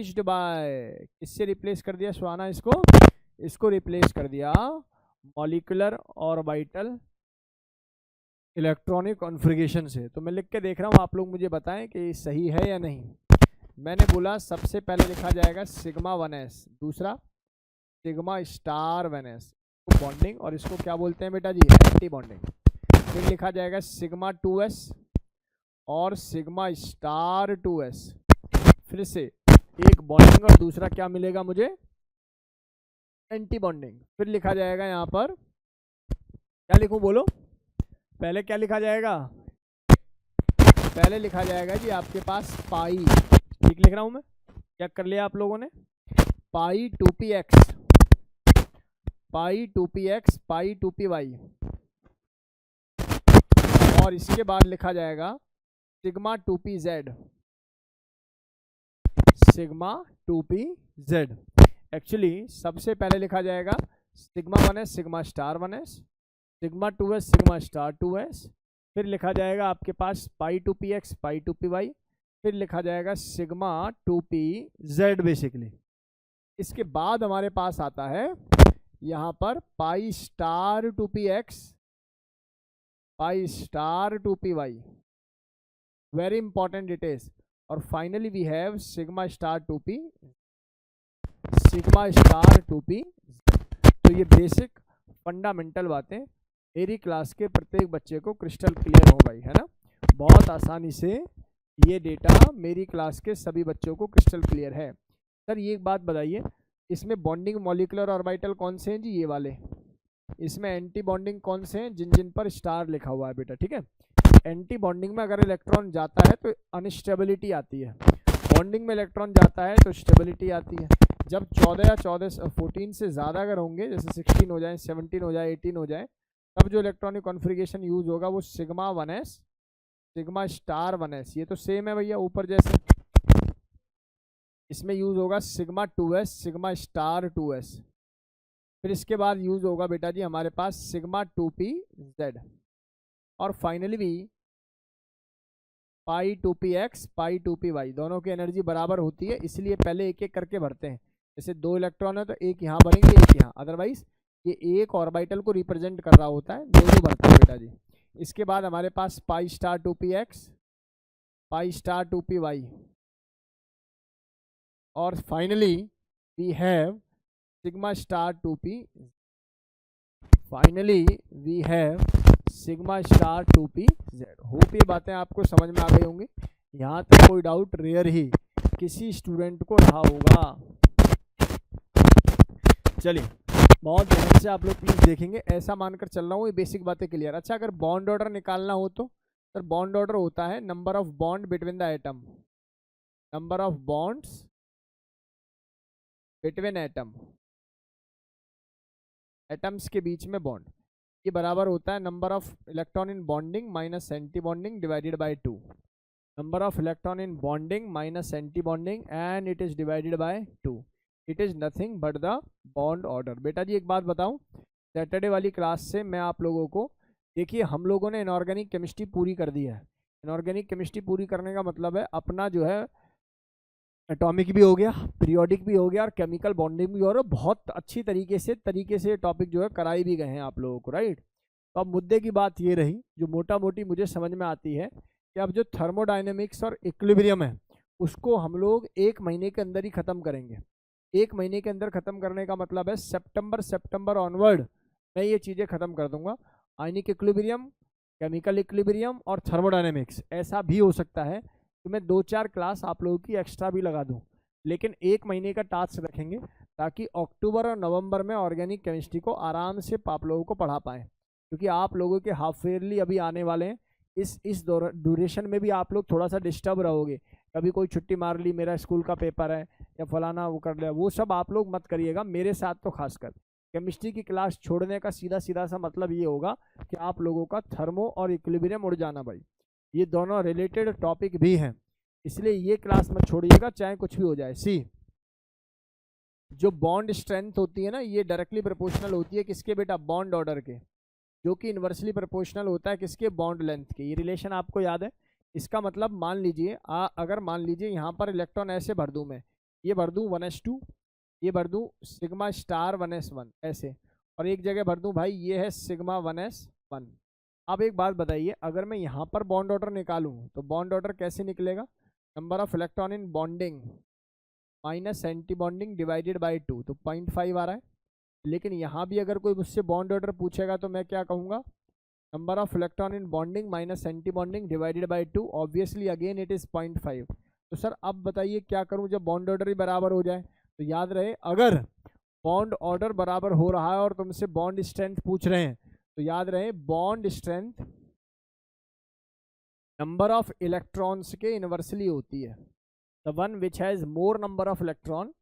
Replaced by, किससे replace कर दिया सुहाना इसको? इसको रिप्लेस कर दिया मॉलिक्यूलर ऑर्बिटल इलेक्ट्रॉनिक कॉन्फ़िगरेशन से। तो मैं लिख के देख रहा हूँ, आप लोग मुझे बताएं कि सही है या नहीं। मैंने बोला सबसे पहले लिखा जाएगा सिग्मा 1s, दूसरा सिग्मा स्टार 1s बॉन्डिंग, और इसको क्या बोलते हैं बेटा जी? Anti bonding. फिर लिखा जाएगा सिग्मा 2s और सिग्मा स्टार 2s, फिर से एक बॉन्डिंग और दूसरा क्या मिलेगा मुझे? Anti bonding. फिर लिखा जाएगा यहाँ पर, क्या लिखूं बोलो? पहले क्या लिखा जाएगा? पहले लिखा जाएगा जी आपके पास पाई, ठीक लिख रहा हूं मैं, क्या कर लिया आप लोगों ने? पाई 2px, पाई 2px, पाई 2py, और इसके बाद लिखा जाएगा sigma 2pz, sigma 2pz। Actually सबसे पहले लिखा जाएगा sigma 1s sigma star 1s, sigma 2s sigma star 2s, फिर लिखा जाएगा आपके पास पाई 2px पाई 2py, फिर लिखा जाएगा सिग्मा 2pz बेसिकली। इसके बाद हमारे पास आता है यहाँ पर pi star 2px, pi star 2py, very important it is. और finally we have sigma star 2p, sigma star 2p। तो ये बेसिक फंडामेंटल बातें मेरी क्लास के प्रत्येक बच्चे को क्रिस्टल क्लियर हो गई है ना। बहुत आसानी से ये डेटा मेरी क्लास के सभी बच्चों को क्रिस्टल क्लियर है। सर ये एक बात बताइए, इसमें बॉन्डिंग मॉलिक्यूलर ऑर्बिटल कौन से हैं जी? ये वाले। इसमें एंटी बॉन्डिंग कौन से हैं? जिन जिन पर स्टार लिखा हुआ है बेटा, ठीक है। एंटी बॉन्डिंग में अगर इलेक्ट्रॉन जाता है तो अनस्टेबिलिटी आती है, बॉन्डिंग में इलेक्ट्रॉन जाता है तो स्टेबिलिटी आती है। जब 14 या 14 से ज़्यादा अगर होंगे, जैसे 16 हो जाए, 17 हो जाए, 18 हो जाए, तब जो इलेक्ट्रॉनिक कॉन्फ़िगरेशन यूज होगा वो sigma 1s sigma star 1s, ये तो सेम है भैया ऊपर जैसे। इसमें यूज होगा sigma 2s sigma star 2s, फिर इसके बाद यूज होगा बेटा जी हमारे पास सिग्मा 2pz, और फाइनली भी पाई 2px पाई 2py। दोनों की एनर्जी बराबर होती है, इसलिए पहले एक एक करके भरते हैं। जैसे 2 इलेक्ट्रॉन है तो एक यहाँ भरेंगे एक यहाँ, अदरवाइज ये एक ऑर्बिटल को रिप्रेजेंट कर रहा होता है, दोनों भरते हैं बेटा जी। इसके बाद हमारे पास पाई star 2px pi star 2py, और finally we have sigma star 2p, finally we have sigma star 2pz। Hope ये बातें आपको समझ में आ गई होंगी। यहाँ तक कोई डाउट रेयर ही किसी स्टूडेंट को रहा होगा। चलिए बहुत ध्यान से आप लोग प्लीज देखेंगे, ऐसा मानकर चल रहा हूँ ये बेसिक बातें क्लियर। अच्छा अगर बॉन्ड ऑर्डर निकालना हो तो सर बॉन्ड ऑर्डर होता है number of bond between the atom, number of bonds between atom, atoms के बीच में बॉन्ड, ये बराबर होता है number of electron in bonding minus anti bonding divided by 2, number of electron in bonding minus anti bonding and it is divided by 2, it is nothing but the bond order. बेटा जी एक बात बताऊं, Saturday वाली class से मैं आप लोगों को, देखिए हम लोगों ने इनऑर्गेनिक केमिस्ट्री पूरी कर दी है। इनऑर्गेनिक केमिस्ट्री पूरी करने का मतलब है अपना जो है एटॉमिक भी हो गया, पीरियोडिक भी हो गया, और केमिकल बॉन्डिंग भी हो रहा है। बहुत अच्छी तरीके से टॉपिक जो है कराई भी गए हैं आप लोगों को, राइट। तो अब मुद्दे की बात ये रही जो मोटा मोटी मुझे समझ में आती है कि अब जो थर्मोडाइनमिक्स और इक्विलिब्रियम है उसको हम लोग 1 महीने के अंदर ही ख़त्म करेंगे। 1 महीने के अंदर ख़त्म करने का मतलब है सितंबर ऑनवर्ड मैं ये चीज़ें ख़त्म कर दूंगा। आयनिक इक्विलिब्रियम, केमिकल इक्विलिब्रियम और थर्मोडायनेमिक्स। ऐसा भी हो सकता है कि मैं 2-4 क्लास आप लोगों की एक्स्ट्रा भी लगा दूं, लेकिन 1 महीने का टास्क रखेंगे ताकि अक्टूबर और नवंबर में ऑर्गेनिक केमिस्ट्री को आराम से आप लोगों को पढ़ा पाएँ, क्योंकि आप लोगों के हाफ ईयरली अभी आने वाले हैं। इस ड्यूरेशन में भी आप लोग थोड़ा सा डिस्टर्ब रहोगे, कभी कोई छुट्टी मार ली, मेरा स्कूल का पेपर है या फलाना वो कर लिया, वो सब आप लोग मत करिएगा मेरे साथ। तो खासकर केमिस्ट्री की क्लास छोड़ने का सीधा सा मतलब ये होगा कि आप लोगों का थर्मो और इक्विलिब्रियम उड़ जाना भाई, ये दोनों रिलेटेड टॉपिक भी हैं, इसलिए ये क्लास मत छोड़िएगा चाहे कुछ भी हो जाए। सी जो बॉन्ड स्ट्रेंथ होती है ना, ये डायरेक्टली प्रोपोर्शनल होती है किसके बेटा? बॉन्ड ऑर्डर के, जो कि इन्वर्सली प्रोपोर्शनल होता है किसके? बॉन्ड लेंथ के। ये रिलेशन आपको याद है। इसका मतलब मान लीजिए अगर मान लीजिए यहाँ पर इलेक्ट्रॉन ऐसे भर दूँ मैं, ये भर दूँ 1s2, ये भर दूँ सिग्मा स्टार 1s1 ऐसे, और एक जगह भर दूँ भाई ये है सिग्मा 1s1। अब एक बात बताइए, अगर मैं यहाँ पर बॉन्ड ऑर्डर निकालूँ तो बॉन्ड ऑर्डर कैसे निकलेगा? Number of electron in bonding minus anti bonding divided by 2, तो 0.5 आ रहा है। लेकिन यहाँ भी अगर कोई मुझसे बॉन्ड ऑर्डर पूछेगा तो मैं क्या कहूँगा? Number of electron in bonding minus anti bonding divided by 2, obviously again it is 0.5। तो सर अब बताइए क्या करूँ जब बॉन्ड ऑर्डर ही बराबर हो जाए? तो याद रहे, अगर बॉन्ड ऑर्डर बराबर हो रहा है और तुमसे बॉन्ड स्ट्रेंथ पूछ रहे हैं तो याद रहे bond strength number of electrons के इनवर्सली होती है। The one which has more number of electron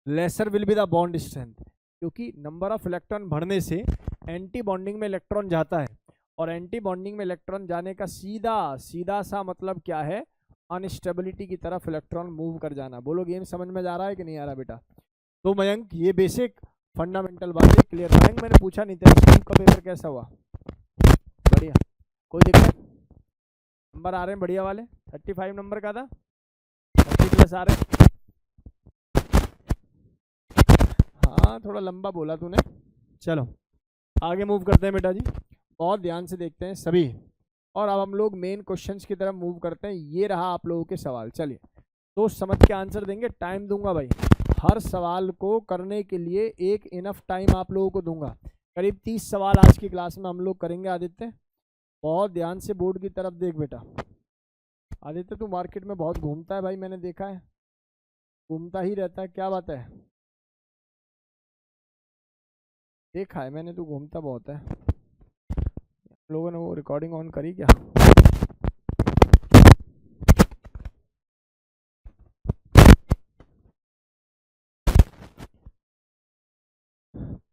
laser will be the bond strength, क्योंकि नंबर ऑफ इलेक्ट्रॉन बढ़ने से एंटी बॉन्डिंग में इलेक्ट्रॉन जाता है, और एंटी बॉन्डिंग में इलेक्ट्रॉन जाने का सीधा सीधा सा मतलब क्या है? अनस्टेबिलिटी की तरफ इलेक्ट्रॉन मूव कर जाना। बोलो गेम समझ में जा रहा है कि नहीं आ रहा बेटा? तो मयंक ये बेसिक फंडामेंटल बातें क्लियर। मयंक मैंने पूछा नहीं था स्टीव का पेपर कैसा हुआ? बढ़िया, कोई दिक्कत? नंबर आ रहे हैं बढ़िया वाले? 35 नंबर का था, 30+ आ रहे। हाँ थोड़ा लंबा बोला तूने। चलो आगे मूव करते हैं बेटा जी, बहुत ध्यान से देखते हैं सभी, और अब हम लोग मेन क्वेश्चंस की तरफ मूव करते हैं। ये रहा आप लोगों के सवाल, चलिए तो समझ के आंसर देंगे। टाइम दूंगा भाई, हर सवाल को करने के लिए एक इनफ टाइम आप लोगों को दूंगा। करीब 30 सवाल आज की क्लास में हम लोग करेंगे। आदित्य बहुत ध्यान से बोर्ड की तरफ देख बेटा। आदित्य तू मार्केट में बहुत घूमता है भाई, मैंने देखा है, घूमता ही रहता है, क्या बात है? देखा है मैंने, तू घूमता बहुत है। लोगों ने वो रिकॉर्डिंग ऑन करी क्या?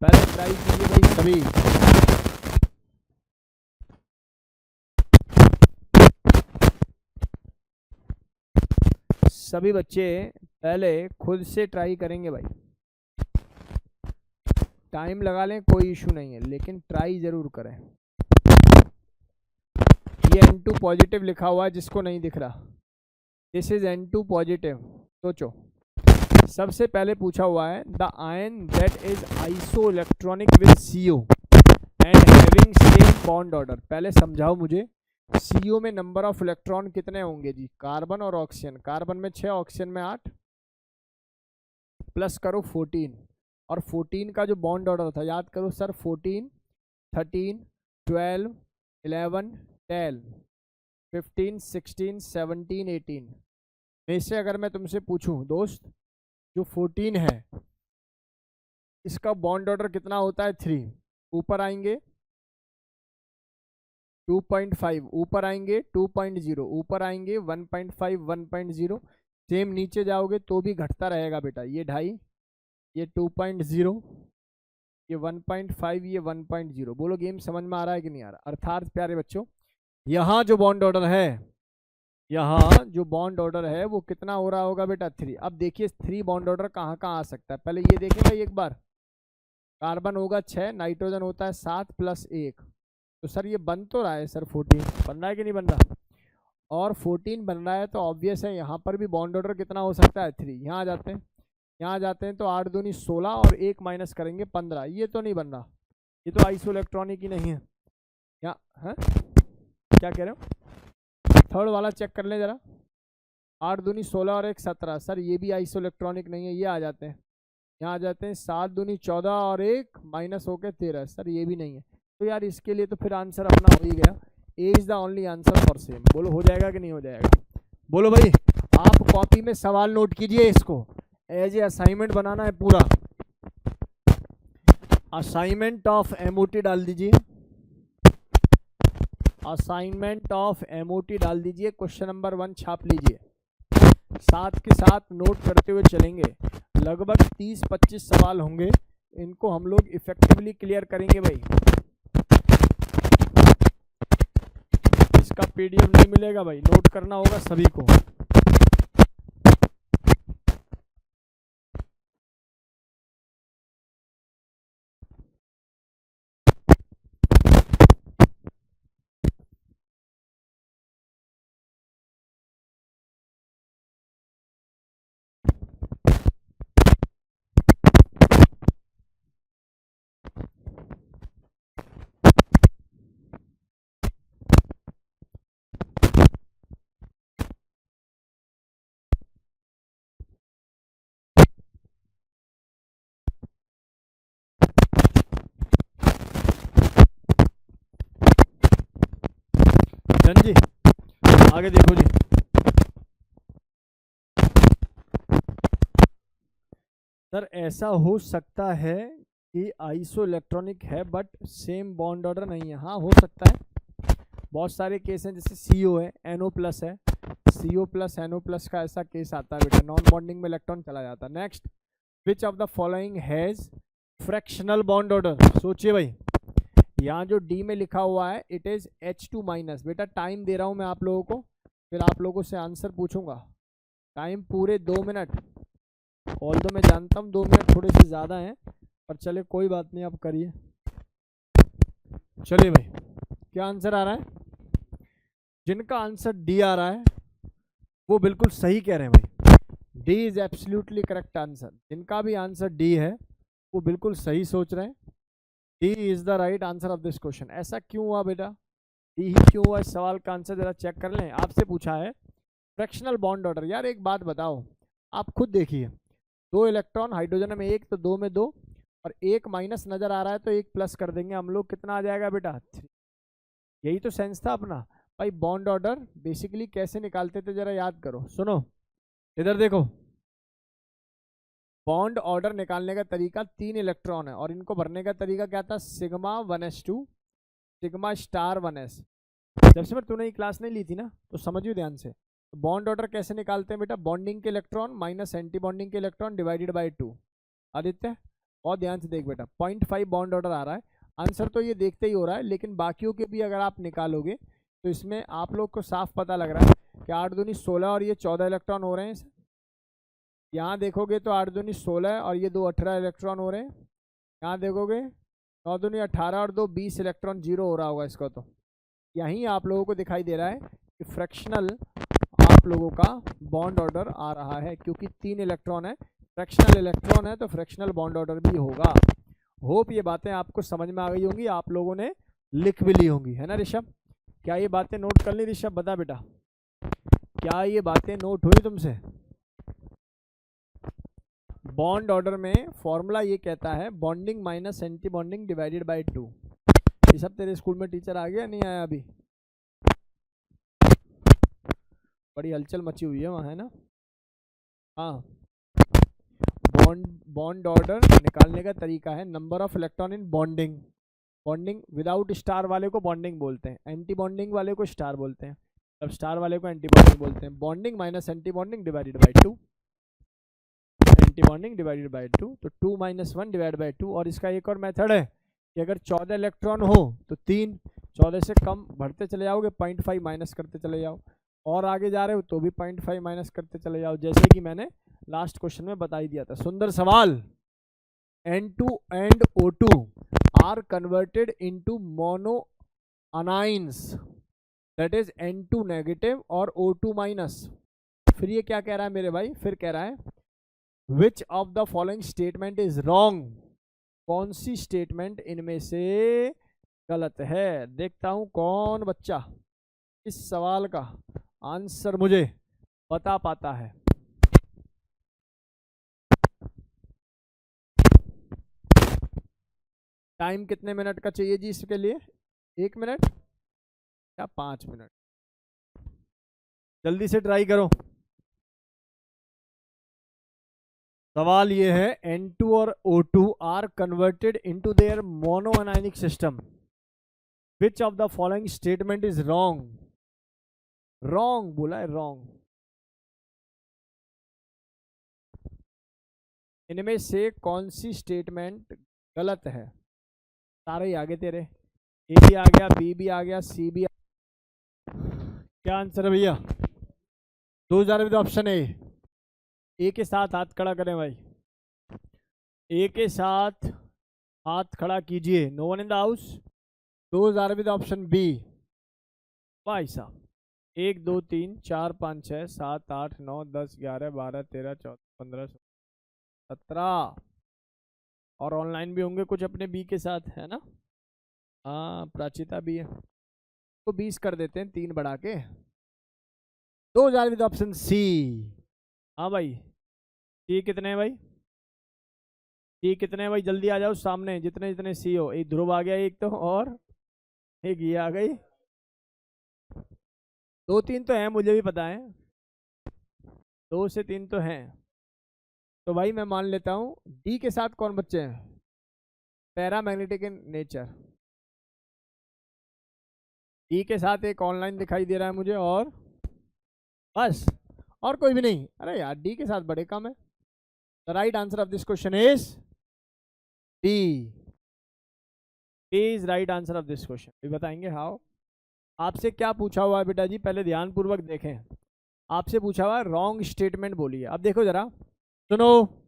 पहले ट्राई कीजिए भाई सभी। सभी बच्चे पहले खुद से ट्राई करेंगे भाई, टाइम लगा लें कोई इशू नहीं है, लेकिन ट्राई जरूर करें। ये N2 पॉजिटिव लिखा हुआ है, जिसको नहीं दिख रहा, दिस इज N2 पॉजिटिव। सोचो, सबसे पहले पूछा हुआ है the ion that is iso electronic with CO and having same bond order. पहले समझाओ मुझे, CO में नंबर ऑफ इलेक्ट्रॉन कितने होंगे जी? कार्बन और ऑक्सीजन, कार्बन में 6, ऑक्सीजन में 8, प्लस करो 14, और 14 का जो बॉन्ड ऑर्डर था याद करो सर, 14, 13, 12, 11, 10, 15, 16, 17, 18 में से अगर मैं तुमसे पूछूं दोस्त, जो 14 है इसका बॉन्ड ऑर्डर कितना होता है? 3। ऊपर आएंगे 2.5, ऊपर आएंगे 2.0, ऊपर आएंगे 1.5, 1.0, सेम नीचे जाओगे तो भी घटता रहेगा बेटा। ये 2.5, ये 2.0, ये 1.5, ये 1.0। बोलो गेम समझ में आ रहा है कि नहीं आ रहा? अर्थात प्यारे बच्चों, यहाँ जो बॉन्ड ऑर्डर है, यहाँ जो बॉन्ड ऑर्डर है वो कितना हो रहा होगा बेटा? 3। अब देखिए 3 बॉन्ड ऑर्डर कहाँ कहाँ आ सकता है, पहले ये देखें भाई एक बार। कार्बन होगा 6, नाइट्रोजन होता है 7 प्लस 1, तो सर ये बन तो रहा है सर, 14 बन रहा है कि नहीं बन रहा? और 14 बन रहा है तो ऑब्वियस है यहाँ पर भी बॉन्ड ऑर्डर कितना हो सकता है? 3। यहाँ आ जाते हैं, यहाँ जाते हैं तो 8 दूनी 16 और 1 माइनस करेंगे 15। ये तो नहीं बन रहा, ये तो आइसो इलेक्ट्रॉनिक ही नहीं है। यहाँ है क्या कह रहे हो? थर्ड वाला चेक कर लें जरा, 8 दूनी 16 और 1 17, सर ये भी आइसो इलेक्ट्रॉनिक नहीं है। ये आ जाते हैं, यहाँ आ जाते हैं 7 दूनी 14 और 1 माइनस होके 13, सर ये भी नहीं है। तो यार इसके लिए तो फिर आंसर अपना हो ही गया, A is the only answer for same. बोलो हो जाएगा कि नहीं हो जाएगा? बोलो भाई, आप कॉपी में सवाल नोट कीजिए, इसको एज ए असाइनमेंट बनाना है पूरा। असाइनमेंट ऑफ एमओटी डाल दीजिए, असाइनमेंट ऑफ एमओटी डाल दीजिए, क्वेश्चन नंबर 1 छाप लीजिए, साथ के साथ नोट करते हुए चलेंगे। लगभग 30-25 सवाल होंगे, इनको हम लोग इफेक्टिवली क्लियर करेंगे भाई। इसका पीडीएफ नहीं मिलेगा भाई, नोट करना होगा सभी को। डन जी, आगे देखो जी। सर ऐसा हो सकता है कि आइसो इलेक्ट्रॉनिक है बट सेम बॉन्ड ऑर्डर नहीं है। हाँ हो सकता है, बहुत सारे केस हैं, जैसे CO है, NO प्लस है, CO प्लस NO प्लस का ऐसा केस आता है बेटा, नॉन बॉन्डिंग में इलेक्ट्रॉन चला जाता है। Next, which of the following has fractional bond order. सोचिए भाई, यहाँ जो D में लिखा हुआ है इट इज H2 माइनस। बेटा टाइम दे रहा हूँ मैं आप लोगों को, फिर आप लोगों से आंसर पूछूंगा। टाइम पूरे 2 मिनट, ऑल तो मैं जानता हूँ 2 मिनट थोड़े से ज़्यादा हैं, पर चले कोई बात नहीं, आप करिए। चलिए भाई, क्या आंसर आ रहा है? जिनका आंसर D आ रहा है वो बिल्कुल सही कह रहे हैं भाई, D is absolutely correct answer. जिनका भी आंसर D है वो बिल्कुल सही सोच रहे हैं, D is the right answer of this question. ऐसा क्यों हुआ बेटा, D ही क्यों हुआ? इस सवाल का आंसर जरा चेक कर लें। आपसे पूछा है फ्रैक्शनल बॉन्ड ऑर्डर। यार एक बात बताओ, आप खुद देखिए, 2 इलेक्ट्रॉन हाइड्रोजन में 1 तो 2 में 2, और 1 माइनस नजर आ रहा है तो 1 प्लस कर देंगे हम लोग, कितना आ जाएगा बेटा 3। यही तो सेंस था अपना भाई। बॉन्ड ऑर्डर बेसिकली कैसे निकालते थे जरा याद करो, सुनो इधर देखो। बॉन्ड ऑर्डर निकालने का तरीका, 3 इलेक्ट्रॉन है और इनको भरने का तरीका क्या था, sigma 1s2 sigma star 1s। जब से मैं तूने ये क्लास नहीं ली थी ना तो समझियो ध्यान से। बॉन्ड ऑर्डर कैसे निकालते हैं बेटा, बॉन्डिंग के इलेक्ट्रॉन माइनस एंटी बॉन्डिंग के इलेक्ट्रॉन डिवाइडेड बाय 2। आदित्य और ध्यान से देख बेटा, 0.5 बॉन्ड ऑर्डर आ रहा है। आंसर तो ये देखते ही हो रहा है, लेकिन बाकियों के भी अगर आप निकालोगे तो इसमें आप लोग को साफ पता लग रहा है कि 8 दूनी 16 और ये 14 इलेक्ट्रॉन हो रहे हैं। यहाँ देखोगे तो 8 दूनी 16 और ये 2 18 इलेक्ट्रॉन हो रहे हैं। यहाँ देखोगे 9 दूनी 18 और 2 20 इलेक्ट्रॉन, जीरो हो रहा होगा इसका। तो यहीं आप लोगों को दिखाई दे रहा है कि फ्रैक्शनल आप लोगों का बॉन्ड ऑर्डर आ रहा है, क्योंकि 3 इलेक्ट्रॉन है, फ्रैक्शनल इलेक्ट्रॉन है तो फ्रैक्शनल बॉन्ड ऑर्डर भी होगा। होप ये बातें आपको समझ में आ गई होंगी, आप लोगों ने लिख भी ली होंगी, है ना ऋषभ? क्या ये बातें नोट कर ली ऋषभ? बता बेटा, क्या ये बातें नोट हुई तुमसे? बॉन्ड ऑर्डर में फॉर्मूला ये कहता है bonding minus anti bonding divided by 2। ये सब तेरे स्कूल में टीचर आ गया नहीं आया अभी? बड़ी हलचल मची हुई है वहाँ, है ना? हाँ, बॉन्ड ऑर्डर निकालने का तरीका है number of electron in bonding. Bonding without star वाले को बॉन्डिंग बोलते हैं, एंटी बॉन्डिंग वाले को स्टार बोलते हैं, अब स्टार वाले को एंटी बॉन्डिंग बोलते हैं। Bonding minus anti bonding divided by 2, anti bonding divided by 2, तो 2 माइनस 1 डिवाइड बाय 2। और इसका एक और मेथड है कि अगर 14 इलेक्ट्रॉन हो तो 3, 14 से कम भरते चले जाओगे, 0.5 माइनस करते चले जाओ, और आगे जा रहे हो तो भी 0.5 माइनस करते चले जाओ, जैसे कि मैंने लास्ट क्वेश्चन में बता ही दिया था। सुंदर सवाल। N2 and O2 are converted into mono anions, that is N2 negative और O2 माइनस। फिर ये क्या कह रहा है मेरे भाई, फिर कह रहा है विच of the following statement is wrong. कौन सी स्टेटमेंट इनमें से गलत है? देखता हूं कौन बच्चा इस सवाल का आंसर मुझे बता पाता है। टाइम कितने मिनट का चाहिए जी इसके लिए? 1 मिनट या 5 मिनट? जल्दी से ट्राई करो। सवाल ये है, N2 और O2 are converted into their monoanionic system, which of the following statement is wrong? Wrong बोला है, रॉन्ग। इनमें से कौन सी स्टेटमेंट गलत है? सारे ही आगे तेरे, ए भी आ गया, बी भी आ गया, सी भी क्या आंसर है भैया? 2000 विद ऑप्शन ए के साथ हाथ खड़ा करें भाई, ए के साथ हाथ खड़ा कीजिए। No one in the house. 2000 with option B. भाई साहब, 1 2 3 4 5 6 7 8 9 10 11 12 13 14 15 17, और ऑनलाइन भी होंगे कुछ अपने बी के साथ, है ना? हाँ, प्राचिता भी है, तो 20 कर देते हैं 3 बढ़ा के। 2000 विद ऑप्शन सी। हाँ भाई, सी कितने हैं भाई? सी कितने हैं भाई? जल्दी आ जाओ सामने, जितने जितने सी हो। एक ध्रुव आ गया, एक तो, और एक ये आ गई। 2 3 तो हैं, मुझे भी पता है, 2 से 3 तो हैं। तो भाई मैं मान लेता हूँ डी के साथ कौन बच्चे हैं, पैरामैग्नेटिक इन नेचर। डी के साथ एक ऑनलाइन दिखाई दे रहा है मुझे, और बस, और कोई भी नहीं। अरे यार डी के साथ बड़े कम है। The right answer of this question is D. D is right answer of this question. भी बताएंगे हाउ। आपसे क्या पूछा हुआ है बेटा जी, पहले ध्यान पूर्वक देखें। आपसे पूछा हुआ है रॉन्ग स्टेटमेंट बोलिए। अब देखो जरा, सुनो।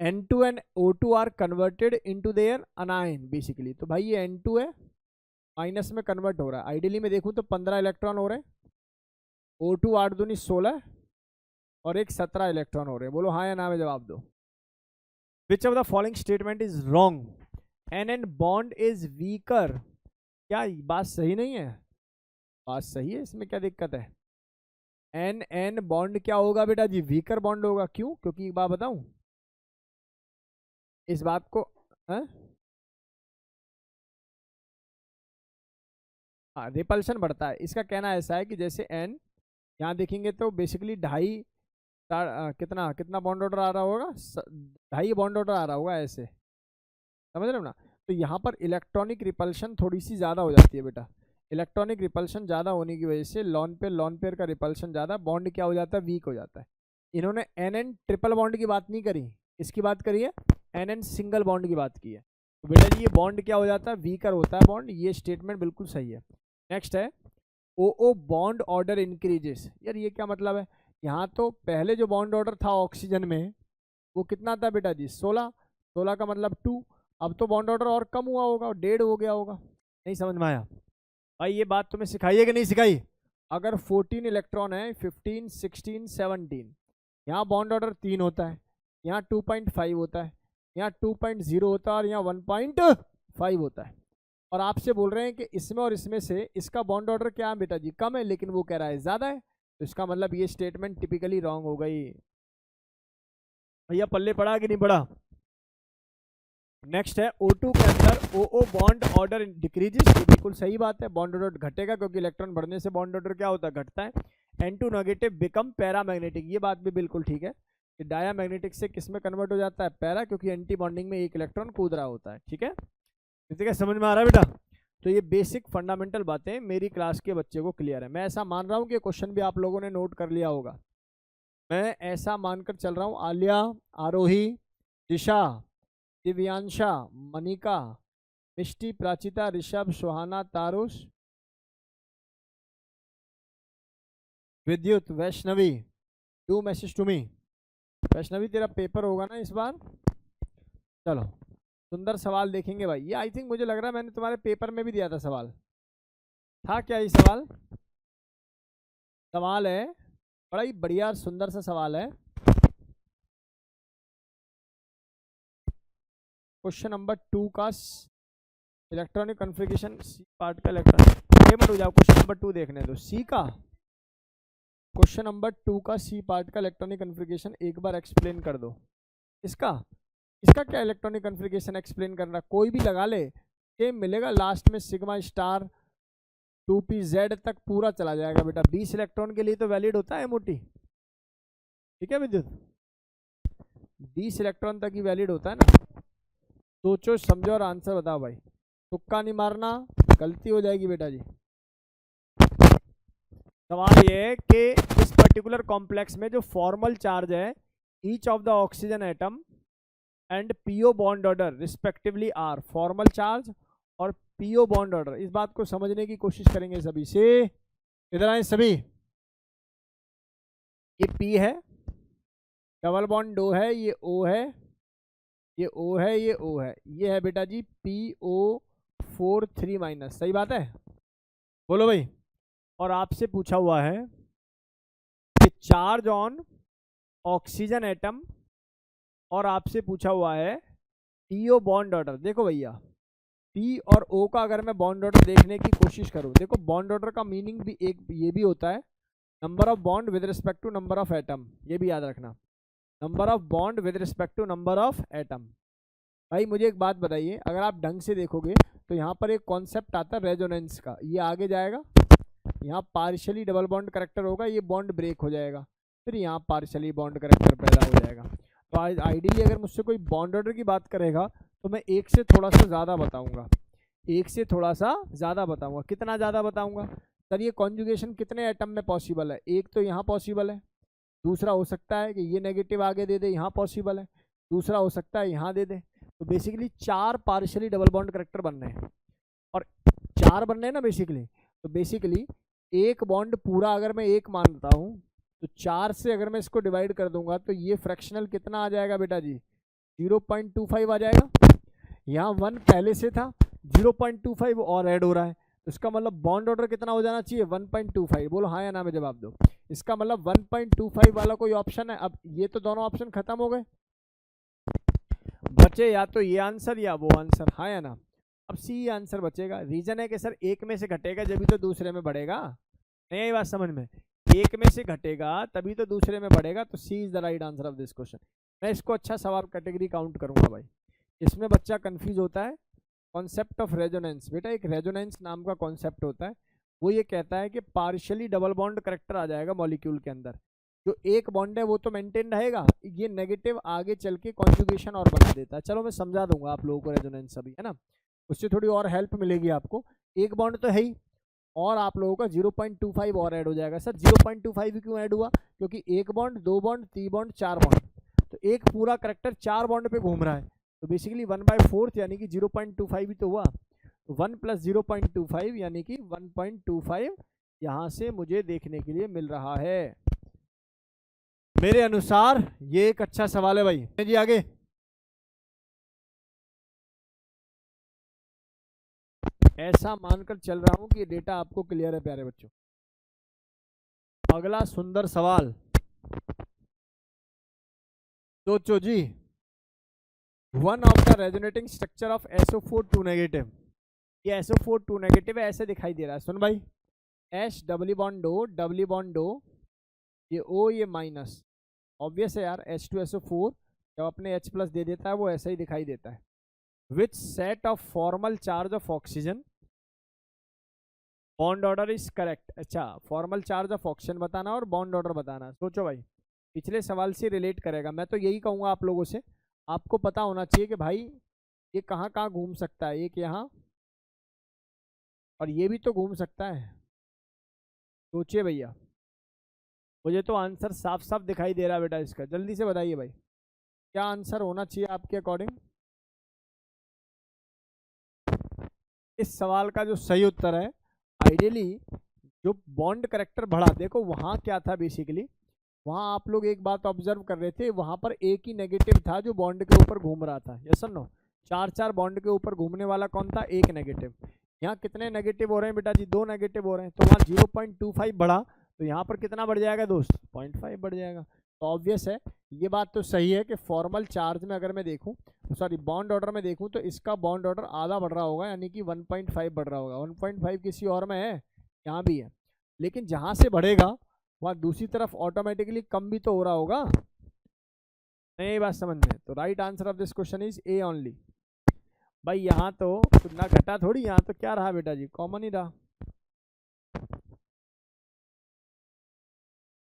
N2 and O2 are converted into their anion basically. तो भाई ये N2 है, माइनस में कन्वर्ट हो रहा है। आइडियली में देखूं तो 15 इलेक्ट्रॉन हो रहे हैं, O2 8 दूनी 16 और एक 17 इलेक्ट्रॉन हो रहे हैं। बोलो हाँ या ना में जवाब दो। विच of the following statement is wrong, NN bond is weaker. क्या बात सही नहीं है? बात सही है, इसमें क्या दिक्कत है? NN बॉन्ड क्या होगा बेटा जी, वीकर बॉन्ड होगा। क्यों? क्योंकि एक बात बताऊं इस बात को, हाँ रिपल्शन बढ़ता है। इसका कहना ऐसा है कि जैसे N यहाँ देखेंगे तो बेसिकली कितना कितना बॉन्ड ऑर्डर आ रहा होगा, 2.5 बॉन्ड ऑर्डर आ रहा होगा, ऐसे समझ रहे हो ना। तो यहाँ पर इलेक्ट्रॉनिक रिपल्शन थोड़ी सी ज़्यादा हो जाती है बेटा। इलेक्ट्रॉनिक रिपल्शन ज़्यादा होने की वजह से लॉन पेयर का रिपल्शन ज़्यादा, बॉन्ड क्या हो जाता है, वीक हो जाता है। इन्होंने NN ट्रिपल बॉन्ड की बात नहीं करी, इसकी बात करी है NN सिंगल बॉन्ड की बात की है। तो बेटा जी ये बॉन्ड क्या हो जाता है, वीकर होता है बॉन्ड। ये स्टेटमेंट बिल्कुल सही है। नेक्स्ट है OO बॉन्ड ऑर्डर इंक्रीजेस। यार ये क्या मतलब है? यहाँ तो पहले जो बॉन्ड ऑर्डर था ऑक्सीजन में वो कितना था बेटा जी, 16। 16 का मतलब 2। अब तो बॉन्ड ऑर्डर और कम हुआ होगा, 1.5 हो गया होगा। नहीं समझ में आया भाई? ये बात तुम्हें सिखाई है कि नहीं सिखाई? अगर 14 इलेक्ट्रॉन है, 15 16 17, यहाँ बॉन्ड ऑर्डर 3 होता है, यहाँ 2.5 होता है, यहाँ 2.0 होता है और यहाँ 1.5 होता है। और आपसे बोल रहे हैं कि इसमें और इसमें से इसका बॉन्ड ऑर्डर क्या है बेटा जी, कम है, लेकिन वो कह रहा है ज़्यादा है। तो इसका मतलब ये स्टेटमेंट टिपिकली रॉन्ग हो गई। भैया पल्ले पड़ा कि नहीं पड़ा? नेक्स्ट है O2 के अंदर OO बॉन्ड ऑर्डर डिक्रीजेस। ये बिल्कुल सही बात है, बॉन्ड ऑर्डर घटेगा क्योंकि इलेक्ट्रॉन बढ़ने से बॉन्ड ऑर्डर क्या होता है, घटता है। N2 negative become paramagnetic. ये बात भी बिल्कुल ठीक है कि डायामैग्नेटिक से किस में कन्वर्ट हो जाता है, पैरा, क्योंकि एंटी बॉन्डिंग में एक इलेक्ट्रॉन कूद रहा होता है। ठीक है, क्या समझ में आ रहा है बेटा? तो ये बेसिक फंडामेंटल बातें मेरी क्लास के बच्चे को क्लियर है। मैं ऐसा मान रहा हूँ कि क्वेश्चन भी आप लोगों ने नोट कर लिया होगा। मैं ऐसा मानकर चल रहा हूँ आलिया, आरोही, दिशा, दिव्यांशा, मनिका, मिष्टी, प्राचिता, Rishabh, Suhana, Tarush, Vidyut, Vaishnavi, do message to me. Vaishnavi तेरा पेपर होगा ना इस बार? चलो सुंदर सवाल देखेंगे भाई। ये आई थिंक मुझे लग रहा है मैंने तुम्हारे पेपर में भी दिया था सवाल। था क्या ये सवाल? सवाल है, बड़ा ही बढ़िया सुंदर सा सवाल है। क्वेश्चन नंबर 2 का इलेक्ट्रॉनिक कॉन्फ़िगरेशन, सी पार्ट का इलेक्ट्रॉनिक। मत हो जाओ, क्वेश्चन नंबर 2 देखने दो। सी का क्वेश्चन नंबर 2 का सी पार्ट का इलेक्ट्रॉनिक कॉन्फ़िगरेशन एक बार एक्सप्लेन कर दो। इसका क्या इलेक्ट्रॉनिक कॉन्फ़िगरेशन एक्सप्लेन करना, कोई भी लगा ले, सेम मिलेगा। लास्ट में सिग्मा स्टार 2pz तक पूरा चला जाएगा बेटा। 20 इलेक्ट्रॉन के लिए तो वैलिड होता है मोटी। ठीक है विद्युत, 20 इलेक्ट्रॉन तक ही वैलिड होता है ना। सोचो समझो और आंसर बताओ भाई। तुक्का नहीं मारना, गलती हो जाएगी बेटा जी। सवाल ये है कि इस पर्टिकुलर कॉम्प्लेक्स में जो फॉर्मल चार्ज है, each of the oxygen atom and PO bond order respectively are. Formal charge और पीओ बॉन्ड ऑर्डर, इस बात को समझने की कोशिश करेंगे सभी से। इधर आए सभी। ये पी है, डबल बॉन्ड दो है, ये ओ है, ये ओ है, ये ओ है, ये है बेटा जी PO4 3-। सही बात है, बोलो भाई। और आपसे पूछा हुआ है कि चार्ज ऑन ऑक्सीजन एटम, और आपसे पूछा हुआ है पीओ बॉन्ड ऑर्डर। देखो भैया, पी और ओ का अगर मैं बॉन्ड ऑर्डर देखने की कोशिश करूं, देखो बॉन्ड ऑर्डर का मीनिंग भी एक ये भी होता है, number of bond with respect to number of atom. ये भी याद रखना, number of bond with respect to number of atom. भाई मुझे एक बात बताइए, अगर आप ढंग से देखोगे तो यहाँ पर एक कॉन्सेप्ट आता है रेजोनेंस का, ये आगे जाएगा। यहाँ पार्शियली डबल बॉन्ड करेक्टर होगा, ये बॉन्ड ब्रेक हो जाएगा, फिर यहाँ पार्शियली बॉन्ड करेक्टर पैदा हो जाएगा। तो आइडियली अगर मुझसे कोई बॉन्ड ऑर्डर की बात करेगा तो मैं एक से थोड़ा सा ज़्यादा बताऊँगा, एक से थोड़ा सा ज़्यादा बताऊँगा। कितना ज़्यादा बताऊँगा सर? ये कॉन्जुगेशन कितने एटम में पॉसिबल है? एक तो यहाँ पॉसिबल है, दूसरा हो सकता है कि ये नेगेटिव आगे दे दे, यहाँ पॉसिबल है, दूसरा हो सकता है यहाँ दे दे। तो basically 4 partially double bond character बन रहे हैं, और 4 बन रहे हैं ना बेसिकली। तो बेसिकली एक बॉन्ड पूरा अगर मैं एक मानता हूँ तो 4 से अगर मैं इसको डिवाइड कर दूंगा तो ये फ्रैक्शनल कितना आ जाएगा बेटा जी? 0.25 आ जाएगा। यहाँ 1 पहले से था, 0.25 और ऐड हो रहा है, तो इसका मतलब बॉन्ड ऑर्डर कितना हो जाना चाहिए? 1.25। बोलो हाँ या ना में जवाब दो। इसका मतलब 1.25 वाला कोई ऑप्शन है? अब ये तो दोनों ऑप्शन खत्म हो गए, बचे या तो ये आंसर या वो आंसर, हाँ या ना? अब सी आंसर बचेगा। रीजन है कि सर एक में से घटेगा जब भी तो दूसरे में बढ़ेगा। नहीं आई बात समझ में? एक में से घटेगा तभी तो दूसरे में बढ़ेगा, तो C is the right answer of this question. मैं इसको अच्छा सवाल कैटेगरी काउंट करूंगा भाई। इसमें बच्चा कंफ्यूज होता है कॉन्सेप्ट ऑफ रेजोनेंस। बेटा एक रेजोनेंस नाम का कॉन्सेप्ट होता है, वो ये कहता है कि पार्शियली डबल बॉन्ड करेक्टर आ जाएगा मॉलिक्यूल के अंदर। जो एक बॉन्ड है वो तो मेंटेन रहेगा, ये नेगेटिव आगे चल के कॉन्जुगेशन और बना देता है। चलो मैं समझा दूंगा आप लोगों को रेजोनेंस अभी, है ना, उससे थोड़ी और हेल्प मिलेगी आपको। एक बॉन्ड तो है ही, और आप लोगों का 0.25 और ऐड हो जाएगा। सर 0.25 क्यों ऐड हुआ? क्योंकि एक बॉन्ड, दो बॉन्ड, तीन बॉन्ड, चार बॉन्ड, तो एक पूरा करेक्टर 4 बॉन्ड पे घूम रहा है, तो बेसिकली 1/4 यानी कि 0.25 ही तो हुआ। तो 1 + 0.25 यानी कि 1.25 यहाँ से मुझे देखने के लिए मिल रहा है। मेरे अनुसार ये एक अच्छा सवाल है भाई जी। आगे ऐसा मानकर चल रहा हूं कि ये डेटा आपको क्लियर है प्यारे बच्चों। अगला सुंदर सवाल सोचो जी। One of the resonating structure of SO4 2 negative, ये SO4 2 नेगेटिव है, ऐसे दिखाई दे रहा है। सुन भाई, H double bond O, double bond O, ये O ये माइनस, ऑब्वियस है यार, H2SO4 जब अपने H+ दे देता है वो ऐसा ही दिखाई देता है। Which set of formal charge of oxygen bond order is correct? अच्छा, फॉर्मल चार्ज ऑफ ऑक्सीजन बताना और बॉन्ड ऑर्डर बताना। सोचो भाई, पिछले सवाल से रिलेट करेगा। मैं तो यही कहूँगा आप लोगों से, आपको पता होना चाहिए कि भाई ये कहाँ कहाँ घूम सकता है। एक यहाँ, और ये भी तो घूम सकता है। सोचिए भैया, मुझे तो आंसर साफ साफ दिखाई दे रहा है बेटा इसका। जल्दी से बताइए भाई, क्या आंसर होना चाहिए आपके अकॉर्डिंग? इस सवाल का जो सही उत्तर है, आइडियली जो बॉन्ड करेक्टर बढ़ा, देखो वहाँ क्या था बेसिकली, वहाँ आप लोग एक बात ऑब्जर्व कर रहे थे, वहाँ पर एक ही नेगेटिव था जो बॉन्ड के ऊपर घूम रहा था। यस और नो? 4 बॉन्ड के ऊपर घूमने वाला कौन था? एक नेगेटिव। यहाँ कितने नेगेटिव हो रहे हैं बेटा जी? 2 नेगेटिव हो रहे हैं, तो वहाँ 0.25 बढ़ा, तो यहाँ पर कितना बढ़ जाएगा दोस्त? 0.5 बढ़ जाएगा। तो ऑब्वियस है, ये बात तो सही है कि फॉर्मल चार्ज में अगर मैं देखूँ, सॉरी बॉन्ड ऑर्डर में देखूँ, तो इसका बॉन्ड ऑर्डर आधा बढ़ रहा होगा, यानी कि 1.5 बढ़ रहा होगा। 1.5 किसी और में है, यहाँ भी है, लेकिन जहाँ से बढ़ेगा वहाँ दूसरी तरफ ऑटोमेटिकली कम भी तो हो रहा होगा। नहीं बात समझ में? तो right answer of this question is A only. भाई यहाँ तो ना घटा थोड़ी, यहाँ तो क्या रहा बेटा जी? कॉमन ही रहा।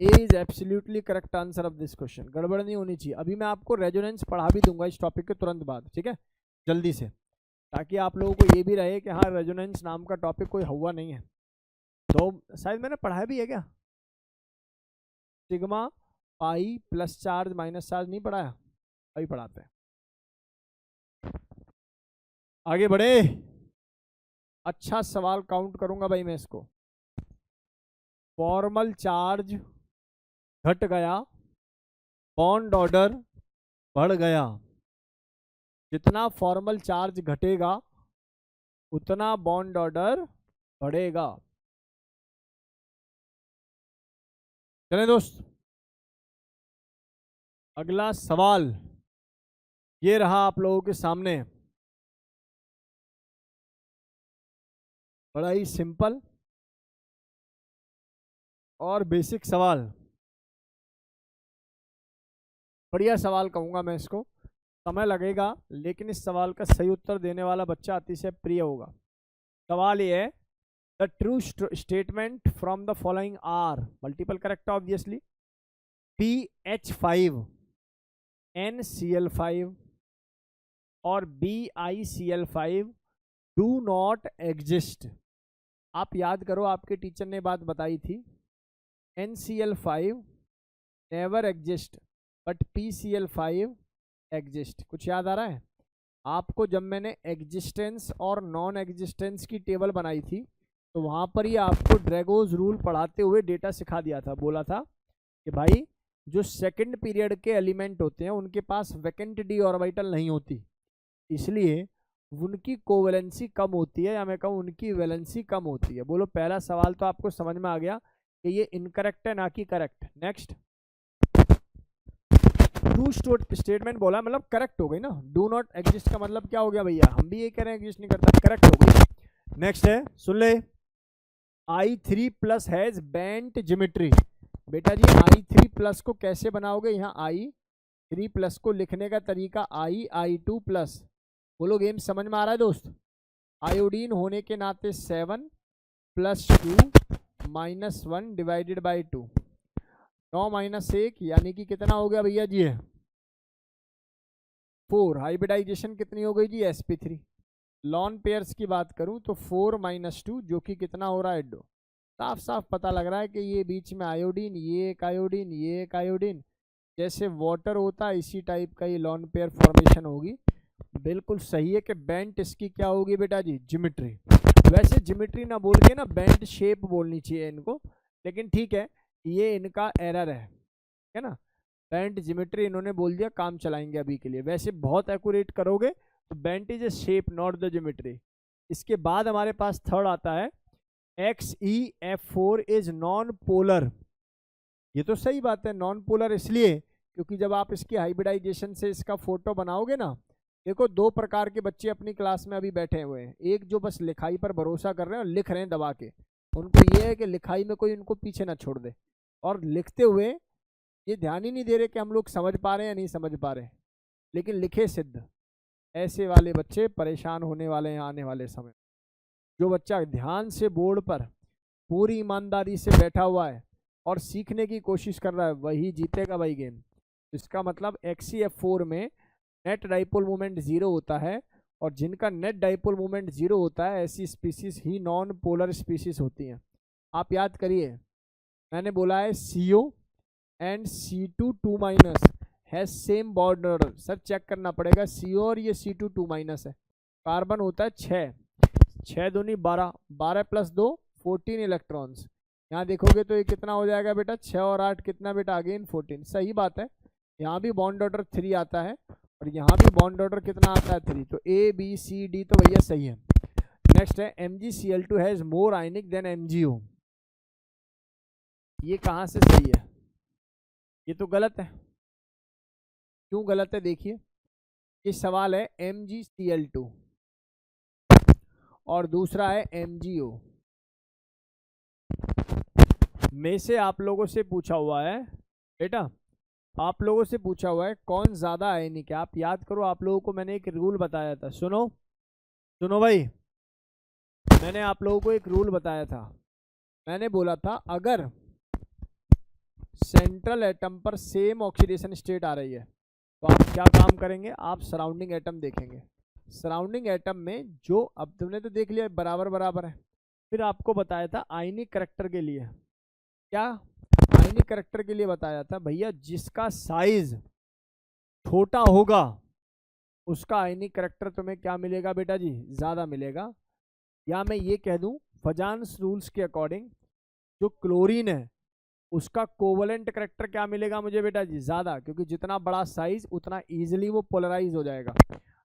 A is absolutely correct answer of this question. गड़बड़ नहीं होनी चाहिए। अभी मैं आपको रेजोनेंस पढ़ा भी दूंगा इस टॉपिक के तुरंत बाद, ठीक है, जल्दी से, ताकि आप लोगों को ये भी रहे कि हाँ रेजोनेंस नाम का टॉपिक कोई हुआ नहीं है। तो शायद मैंने पढ़ाया भी है क्या? Sigma pi plus charge minus charge नहीं पढ़ाया? अभी पढ़ाते हैं, आगे बढ़े। अच्छा सवाल काउंट करूंगा भाई मैं इसको। फॉर्मल चार्ज घट गया, बॉन्ड ऑर्डर बढ़ गया। जितना फॉर्मल चार्ज घटेगा उतना बॉन्ड ऑर्डर बढ़ेगा। चलें दोस्त, अगला सवाल ये रहा आप लोगों के सामने। बड़ा ही सिंपल और बेसिक सवाल, बढ़िया सवाल कहूंगा मैं इसको। समय लगेगा, लेकिन इस सवाल का सही उत्तर देने वाला बच्चा अतिशय प्रिय होगा। सवाल ये है, the the true statement from the following are multiple correct obviously PH5 NCl5 और BiCl5 डू नॉट एग्जिस्ट। आप याद करो, आपके टीचर ने बात बताई थी, NCl5 never exist but PCl5 exist. कुछ याद आ रहा है आपको? जब मैंने एग्जिस्टेंस और नॉन एग्जिस्टेंस की टेबल बनाई थी तो वहाँ पर ही आपको ड्रैगोज रूल पढ़ाते हुए डेटा सिखा दिया था। बोला था कि भाई जो सेकंड पीरियड के एलिमेंट होते हैं उनके पास वैकेंट डी ऑर्बिटल नहीं होती, इसलिए उनकी कोवेलेंसी कम होती है, या मैं कहूँ उनकी वैलेंसी कम होती है। बोलो पहला सवाल तो आपको समझ में आ गया कि ये इनकरेक्ट है ना कि करेक्ट। नेक्स्ट, ट्रू स्टेटमेंट बोला मतलब करेक्ट हो गई ना। डू नॉट एग्जिस्ट का मतलब क्या हो गया भैया? हम भी ये कह रहे हैं एग्जिस्ट नहीं करता, करेक्ट हो गई। नेक्स्ट है, सुन ले, I3 plus has bent geometry. बेटा जी I3 प्लस को कैसे बनाओगे? यहाँ I3 प्लस को लिखने का तरीका I2 प्लस। बोलो गेम समझ में आ रहा है दोस्त? आयोडीन होने के नाते 7 + 2 - 1 डिवाइडेड बाई 2, 9 - 1 यानी कि कितना हो गया भैया जी? 4। हाइब्रिडाइजेशन कितनी हो गई जी? sp3। लॉन पेयर्स की बात करूं तो 4 - 2 जो कि कितना हो रहा है? 2। साफ साफ पता लग रहा है कि ये बीच में आयोडीन, ये एक आयोडीन, ये एक आयोडीन, जैसे वाटर होता है इसी टाइप का ये लॉन पेयर फॉर्मेशन होगी। बिल्कुल सही है कि बेंट इसकी क्या होगी बेटा जी? ज्योमेट्री। वैसे ज्योमेट्री ना बोल के ना बेंट शेप बोलनी चाहिए इनको, लेकिन ठीक है ये इनका एरर है ना। बेंट ज्योमेट्री इन्होंने बोल दिया, काम चलाएंगे अभी के लिए। वैसे बहुत एक्यूरेट करोगे तो bent is A shape not the geometry. इसके बाद हमारे पास थर्ड आता है XeF4 इज नॉन पोलर। ये तो सही बात है, नॉन पोलर इसलिए क्योंकि जब आप इसकी हाइब्रिडाइजेशन से इसका फोटो बनाओगे ना, देखो दो प्रकार के बच्चे अपनी क्लास में अभी बैठे हुए हैं। एक जो बस लिखाई पर भरोसा कर रहे हैं और लिख रहे हैं दबा के, उनको ये है कि लिखाई में कोई उनको पीछे ना छोड़ दे, और लिखते हुए ये ध्यान ही नहीं दे रहे कि हम लोग समझ पा रहे हैं या नहीं समझ पा रहे हैं, लेकिन लिखे सिद्ध। ऐसे वाले बच्चे परेशान होने वाले हैं आने वाले समय। जो बच्चा ध्यान से बोर्ड पर पूरी ईमानदारी से बैठा हुआ है और सीखने की कोशिश कर रहा है वही जीतेगा भाई गेम। इसका मतलब XeF4 में नेट डाइपोल मोमेंट 0 होता है, और जिनका नेट डाइपोल मोमेंट 0 होता है ऐसी स्पीसीज ही नॉन पोलर स्पीसीज होती हैं। आप याद करिए, मैंने बोला है CO एंड C2 2- है same bond order. Sir check करना पड़ेगा, CO और ये C2 2- है। कार्बन होता है 6, 6 दूनी 12, 12 + 2 14 इलेक्ट्रॉन्स। यहाँ देखोगे तो ये कितना हो जाएगा बेटा? 6 और 8 कितना बेटा? अगेन 14। सही बात है, यहाँ भी बॉन्ड ऑर्डर 3 आता है और यहाँ भी बॉन्ड ऑर्डर कितना आता है? 3। तो A B C D तो भैया सही है। नेक्स्ट है MgCl2 has more ionic than MgO। ये कहाँ से सही है? ये तो गलत है। क्यों गलत है? देखिए, ये सवाल है MgCl2 और दूसरा है MgO। में से आप लोगों से पूछा हुआ है बेटा, आप लोगों से पूछा हुआ है कौन ज्यादा आयनिक है। आप याद करो, आप लोगों को मैंने एक रूल बताया था। सुनो सुनो भाई, मैंने आप लोगों को एक रूल बताया था। मैंने बोला था अगर सेंट्रल एटम पर सेम ऑक्सीडेशन स्टेट आ रही है तो आप क्या काम करेंगे? आप सराउंडिंग एटम देखेंगे। सराउंडिंग एटम में जो, अब तुमने तो देख लिया बराबर बराबर है, फिर आपको बताया था आयनिक करैक्टर के लिए। क्या आयनिक करैक्टर के लिए बताया था? भैया जिसका साइज छोटा होगा उसका आयनिक करैक्टर तुम्हें क्या मिलेगा बेटा जी? ज्यादा मिलेगा। या मैं ये कह दूं फजान्स रूल्स के अकॉर्डिंग जो क्लोरीन है उसका कोवलेंट करैक्टर क्या मिलेगा मुझे बेटा जी? ज्यादा, क्योंकि जितना बड़ा साइज उतना इजीली वो पोलराइज हो जाएगा।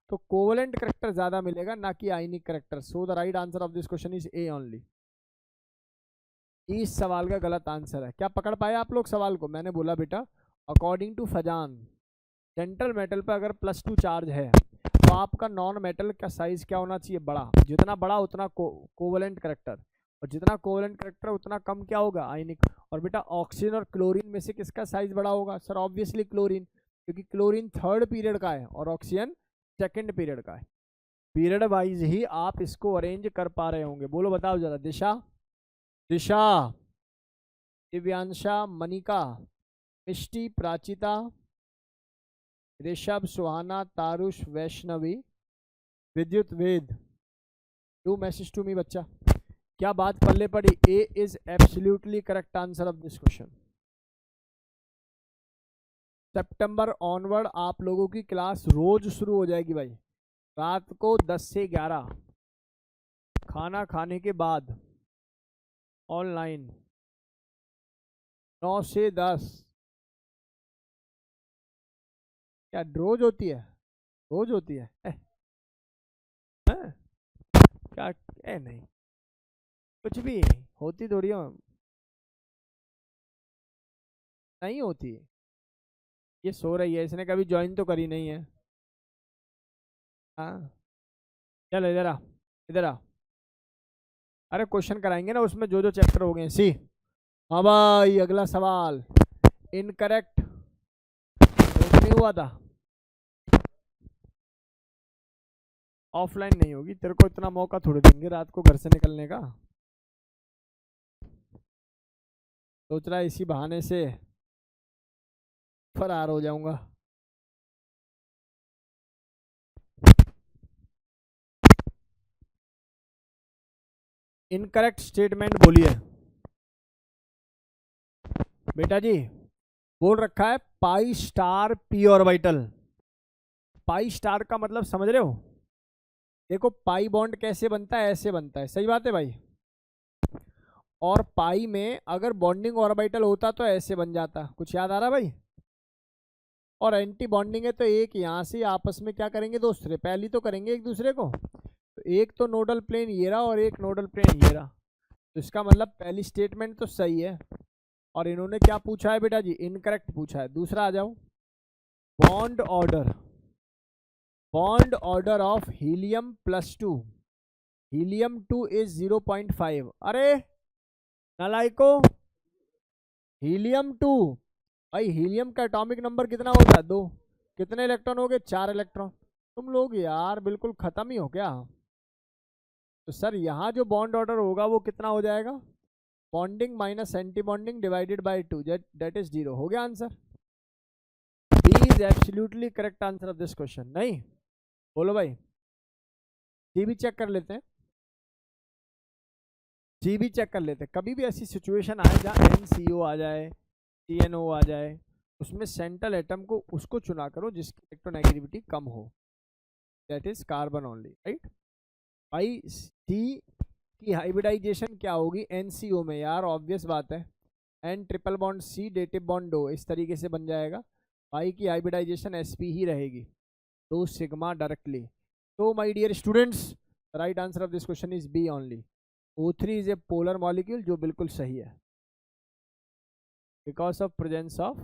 तो कोवलेंट करैक्टर ज्यादा मिलेगा, ना कि आयनिक character. So the right answer of this question is A only. इस सवाल का गलत आंसर है। क्या पकड़ पाए आप लोग सवाल को? मैंने बोला बेटा according to Fazan central metal पर अगर +2 चार्ज है तो आपका नॉन मेटल का साइज क्या होना चाहिए? बड़ा। जितना बड़ा उतना कोवलेंट करैक्टर, और जितना कोवलेंट करैक्टर उतना कम क्या होगा? आयनिक। और बेटा ऑक्सीजन और क्लोरीन में से किसका साइज बड़ा होगा? सर ऑब्वियसली क्लोरीन, क्योंकि क्लोरीन 3rd पीरियड का है और ऑक्सीजन 2nd पीरियड का है। पीरियड वाइज ही आप इसको अरेंज कर पा रहे होंगे। बोलो बताओ जरा दिशा। दिशा, दिव्यांशा, मनिका, मिष्टी, प्राचिता, Rishabh, Suhana, Tarush, Vaishnavi, Vidyut, Ved. Do message to me बच्चा। क्या बात पल्ले पड़ी? A is absolutely correct answer of this question. सितंबर ऑनवर्ड आप लोगों की क्लास रोज शुरू हो जाएगी भाई, रात को 10 से 11 खाना खाने के बाद, ऑनलाइन 9 से 10। क्या रोज होती है? रोज होती है? क्या? नहीं, कुछ भी होती थोड़ी हो, नहीं होती। ये सो रही है, इसने कभी ज्वाइन तो करी नहीं है। हाँ, चल इधर आ, इधर आ। अरे क्वेश्चन कराएंगे ना उसमें जो जो चैप्टर हो गए। सी, हाँ भाई, अगला सवाल इनकरेक्ट नहीं हुआ था। ऑफलाइन नहीं होगी, तेरे को इतना मौका थोड़ी देंगे रात को घर से निकलने का। सोच रहा है इसी बहाने से फरार हो जाऊंगा। इनकरेक्ट स्टेटमेंट बोलिए बेटा जी। बोल रखा है pi star P orbital. Pi star का मतलब समझ रहे हो? देखो पाई बॉन्ड कैसे बनता है, ऐसे बनता है, सही बात है भाई। और पाई में अगर बॉन्डिंग ऑर्बिटल होता तो ऐसे बन जाता। कुछ याद आ रहा भाई? और एंटी बॉन्डिंग है तो एक यहाँ से आपस में क्या करेंगे दोस्त, रिपेल तो करेंगे एक दूसरे को। तो एक तो नोडल प्लेन ये रहा और एक नोडल प्लेन ये रहा, तो इसका मतलब पहली स्टेटमेंट तो सही है। और इन्होंने क्या पूछा है बेटा जी? इनकरेक्ट पूछा है। दूसरा आ जाओ, bond order, bond order of helium +2, helium 2 is 0.5। अरे नालायको, हीलियम 2 भाई, हीलियम का एटॉमिक नंबर कितना होता है? 2। कितने इलेक्ट्रॉन हो गए? 4 इलेक्ट्रॉन। तुम लोग यार बिल्कुल खत्म ही हो क्या? तो सर यहाँ जो बॉन्ड ऑर्डर होगा वो कितना हो जाएगा? Bonding minus anti bonding divided by 2, that is 0। हो गया answer. B is absolutely correct answer of this question. नहीं बोलो भाई, सी भी चेक कर लेते हैं, सी भी चेक कर लेते हैं। कभी भी ऐसी सिचुएशन आए जहाँ NCO आ जाए, CNO आ जाए, उसमें सेंट्रल एटम को उसको चुना करो जिसकी इलेक्ट्रोनेगेटिविटी कम हो, that is carbon only, right. भाई सी की हाइब्रिडाइजेशन क्या होगी NCO में? यार ऑब्वियस बात है, N triple bond C dative bond O, इस तरीके से बन जाएगा। भाई की हाइब्रिडाइजेशन sp ही रहेगी, 2 सिग्मा डायरेक्टली। तो my dear students, right answer of this question is B only. O3 is a polar molecule, जो बिल्कुल सही है, because of presence of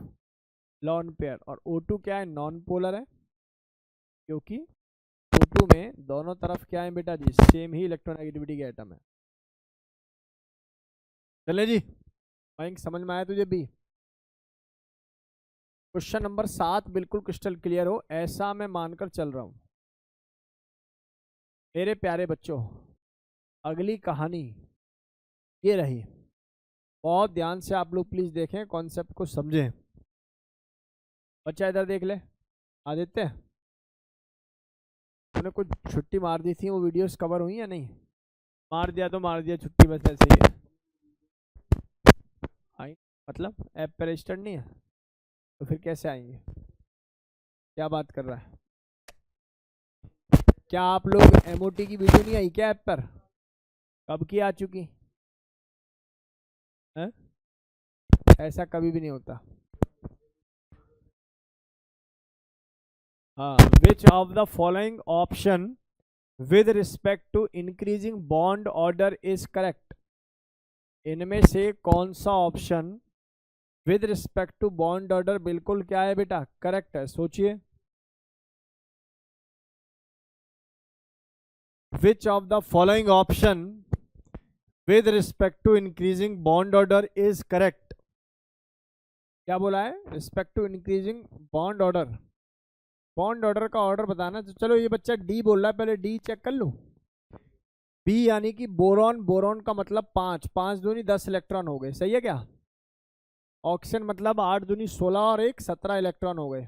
lone pair. और O2 क्या है? नॉन पोलर है, क्योंकि O2 में दोनों तरफ क्या है बेटा जी? सेम ही इलेक्ट्रोनेगेटिविटी के एटम है। चले जी, माइक समझ में आया तुझे भी? क्वेश्चन नंबर 7 बिल्कुल क्रिस्टल क्लियर हो ऐसा मैं मानकर चल रहा हूं। मेरे प्यारे बच्चों, अगली कहानी ये रही, बहुत ध्यान से आप लोग प्लीज देखें, कॉन्सेप्ट को समझें। बच्चा इधर देख ले, आदित्य तूने कुछ छुट्टी मार दी थी, वो वीडियोस कवर हुई या नहीं? मार दिया तो मार दिया, छुट्टी बस ऐसे ही है। आई मतलब ऐप पर रजिस्टर्ड नहीं है तो फिर कैसे आएंगे? क्या बात कर रहा है? क्या आप लोग MOT की वीडियो नहीं आई क्या ऐप पर? कब की आ चुकी है? ऐसा कभी भी नहीं होता। हाँ, which of the following option with respect to increasing bond order is correct? इनमें से कौन सा option with respect to bond order बिल्कुल क्या है बेटा? करेक्ट है। सोचिए, which of the following option with respect to increasing bond order is correct? क्या बोला है? Respect to increasing bond order. Bond order का ऑर्डर बताना। तो चलो ये बच्चा डी बोल रहा है, पहले डी चेक कर लूं। बी यानी कि बोरॉन, बोरॉन का मतलब 5, 5 दूनी 10 इलेक्ट्रॉन हो गए, सही है क्या। ऑक्सीजन मतलब 8 दूनी 16 और 1 17 इलेक्ट्रॉन हो गए।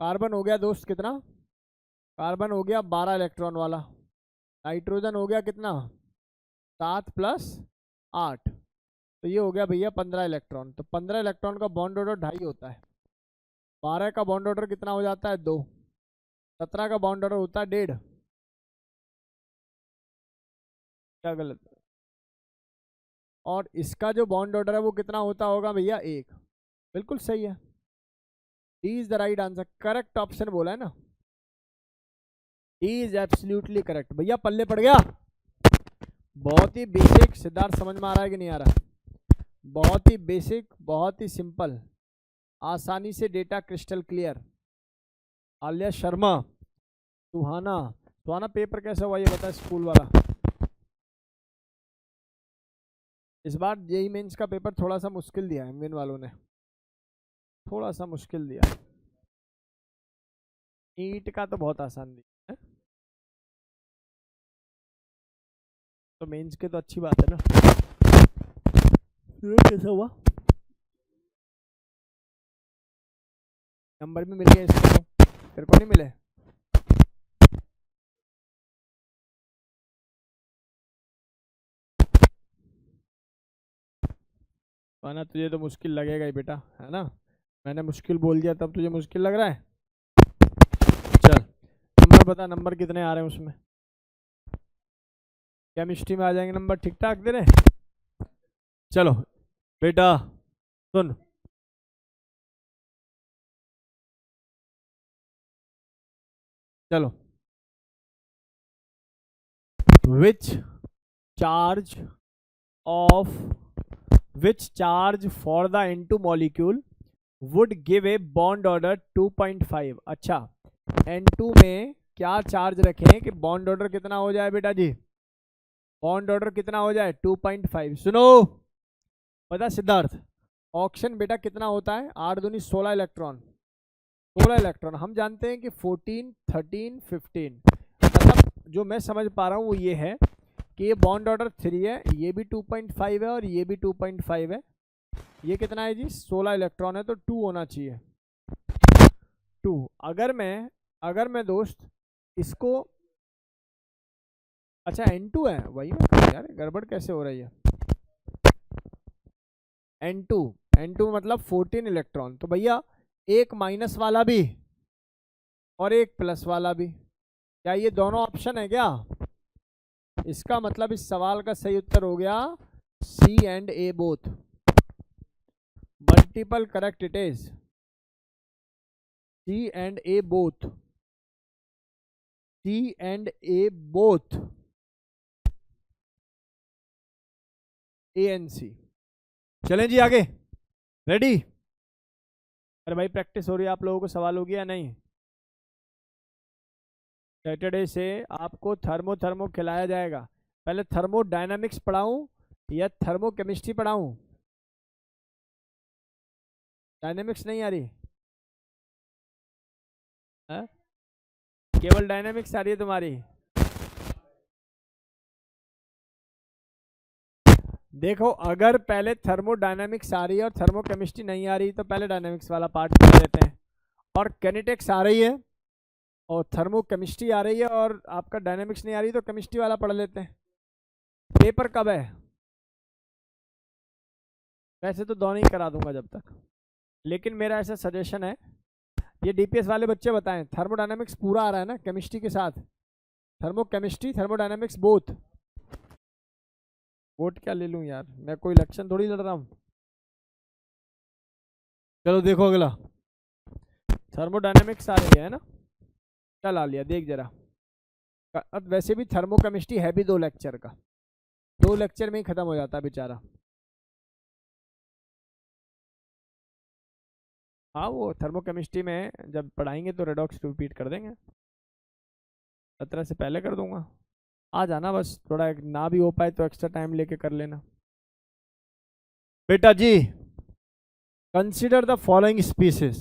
कार्बन हो गया दोस्त कितना, कार्बन हो गया 12 इलेक्ट्रॉन वाला। नाइट्रोजन हो गया कितना, 7 प्लस 8, तो ये हो गया भैया 15 इलेक्ट्रॉन। तो 15 इलेक्ट्रॉन का बॉन्ड ऑर्डर 2.5 होता है। 12 का बॉन्ड ऑर्डर कितना हो जाता है, 2। 17 का बॉन्ड ऑर्डर होता है 1.5। क्या गलत है। और इसका जो बॉन्ड ऑर्डर है वो कितना होता होगा भैया, 1। बिल्कुल सही है, D is the right answer, correct option बोला है ना, डी इज एब्सोल्युटली करेक्ट। भैया पल्ले पड़ गया, बहुत ही बेसिक। सिद्धार्थ समझ में आ रहा है कि नहीं आ रहा, बहुत ही बेसिक, बहुत ही सिंपल, आसानी से data crystal clear. Alia Sharma, Suhana, Suhana paper कैसा हुआ ये बता, स्कूल वाला। इस बार जेई मेंस का पेपर थोड़ा सा मुश्किल दिया है एमविन वालों ने, थोड़ा सा मुश्किल दिया। नीट का तो बहुत आसान दिया है, तो मेंस के तो अच्छी बात है ना। कैसा हुआ, नंबर भी मिल गया इसको, तेरे को नहीं मिले। ना तुझे तो मुश्किल लगेगा ही बेटा, है ना, मैंने मुश्किल बोल दिया तब तुझे मुश्किल लग रहा है। चल नंबर बता, नंबर कितने आ रहे हैं उसमें, केमिस्ट्री में आ जाएंगे नंबर ठीक ठाक दे रहे। चलो बेटा सुन, चलो, which charge of which charge for the N2 molecule would give a bond order 2.5। अच्छा, N2 में क्या चार्ज रखें कि बॉन्ड ऑर्डर कितना हो जाए बेटा जी, बॉन्ड ऑर्डर कितना हो जाए 2.5। सुनो पता सिद्धार्थ, ऑक्सीजन बेटा कितना होता है, 8 दूनी 16 इलेक्ट्रॉन, 16 इलेक्ट्रॉन। हम जानते हैं कि 14 13 15, मतलब जो मैं समझ पा रहा हूँ वो ये है कि ये बॉन्ड ऑर्डर 3 है, ये भी 2.5 है और ये भी 2.5 है। ये कितना है जी, 16 इलेक्ट्रॉन है, तो 2 होना चाहिए, 2। अगर मैं दोस्त इसको, अच्छा N2 है, वही मैं यार गड़बड़ कैसे हो रही है। N2 मतलब 14 इलेक्ट्रॉन, तो भैया एक माइनस वाला भी और एक प्लस वाला भी, क्या ये दोनों ऑप्शन है क्या। इसका मतलब इस सवाल का सही उत्तर हो गया C and A both. Multiple correct it is, C and A both, C and A both, A and C. चलें जी आगे, रेडी। अरे भाई प्रैक्टिस हो रही है आप लोगों को, सवाल हो गया या नहीं। सैटरडे से आपको थर्मो खिलाया जाएगा। पहले थर्मोडायनामिक्स पढ़ाऊं या थर्मोकेमिस्ट्री पढ़ाऊं, डायनामिक्स नहीं आ रही है? केवल डायनामिक्स आ रही है तुम्हारी। देखो अगर पहले थर्मोडायनामिक्स आ रही है और थर्मोकेमिस्ट्री नहीं आ रही तो पहले डायनामिक्स वाला पार्ट पढ़ लेते हैं, और कैनेटिक्स आ रही है और थर्मोकेमिस्ट्री आ रही है और आपका डायनामिक्स नहीं आ रही तो केमिस्ट्री वाला पढ़ लेते हैं। पेपर कब है, वैसे तो दोनों ही करा दूंगा जब तक, लेकिन मेरा ऐसा सजेशन है, ये डीपीएस वाले बच्चे बताएं, थर्मोडायनामिक्स पूरा आ रहा है ना केमिस्ट्री के साथ, थर्मोकेमिस्ट्री थर्मोडायनामिक्स बोथ। वोट क्या ले लूं यार, मैं कोई इलेक्शन थोड़ी लड़ रहा हूं। चलो देखो अगला, थर्मोडायनामिक्स आ रही है ना, क्या ला लिया देख जरा। अब वैसे भी थर्मोकेमिस्ट्री है भी 2 लेक्चर का, 2 लेक्चर में ही खत्म हो जाता है बेचारा। हाँ वो थर्मोकेमिस्ट्री में जब पढ़ाएंगे तो रेडॉक्स रिपीट कर देंगे, 17 से पहले कर दूंगा। आ जाना बस, थोड़ा ना भी हो पाए तो एक्स्ट्रा टाइम लेके कर लेना। बेटा जी consider the following species,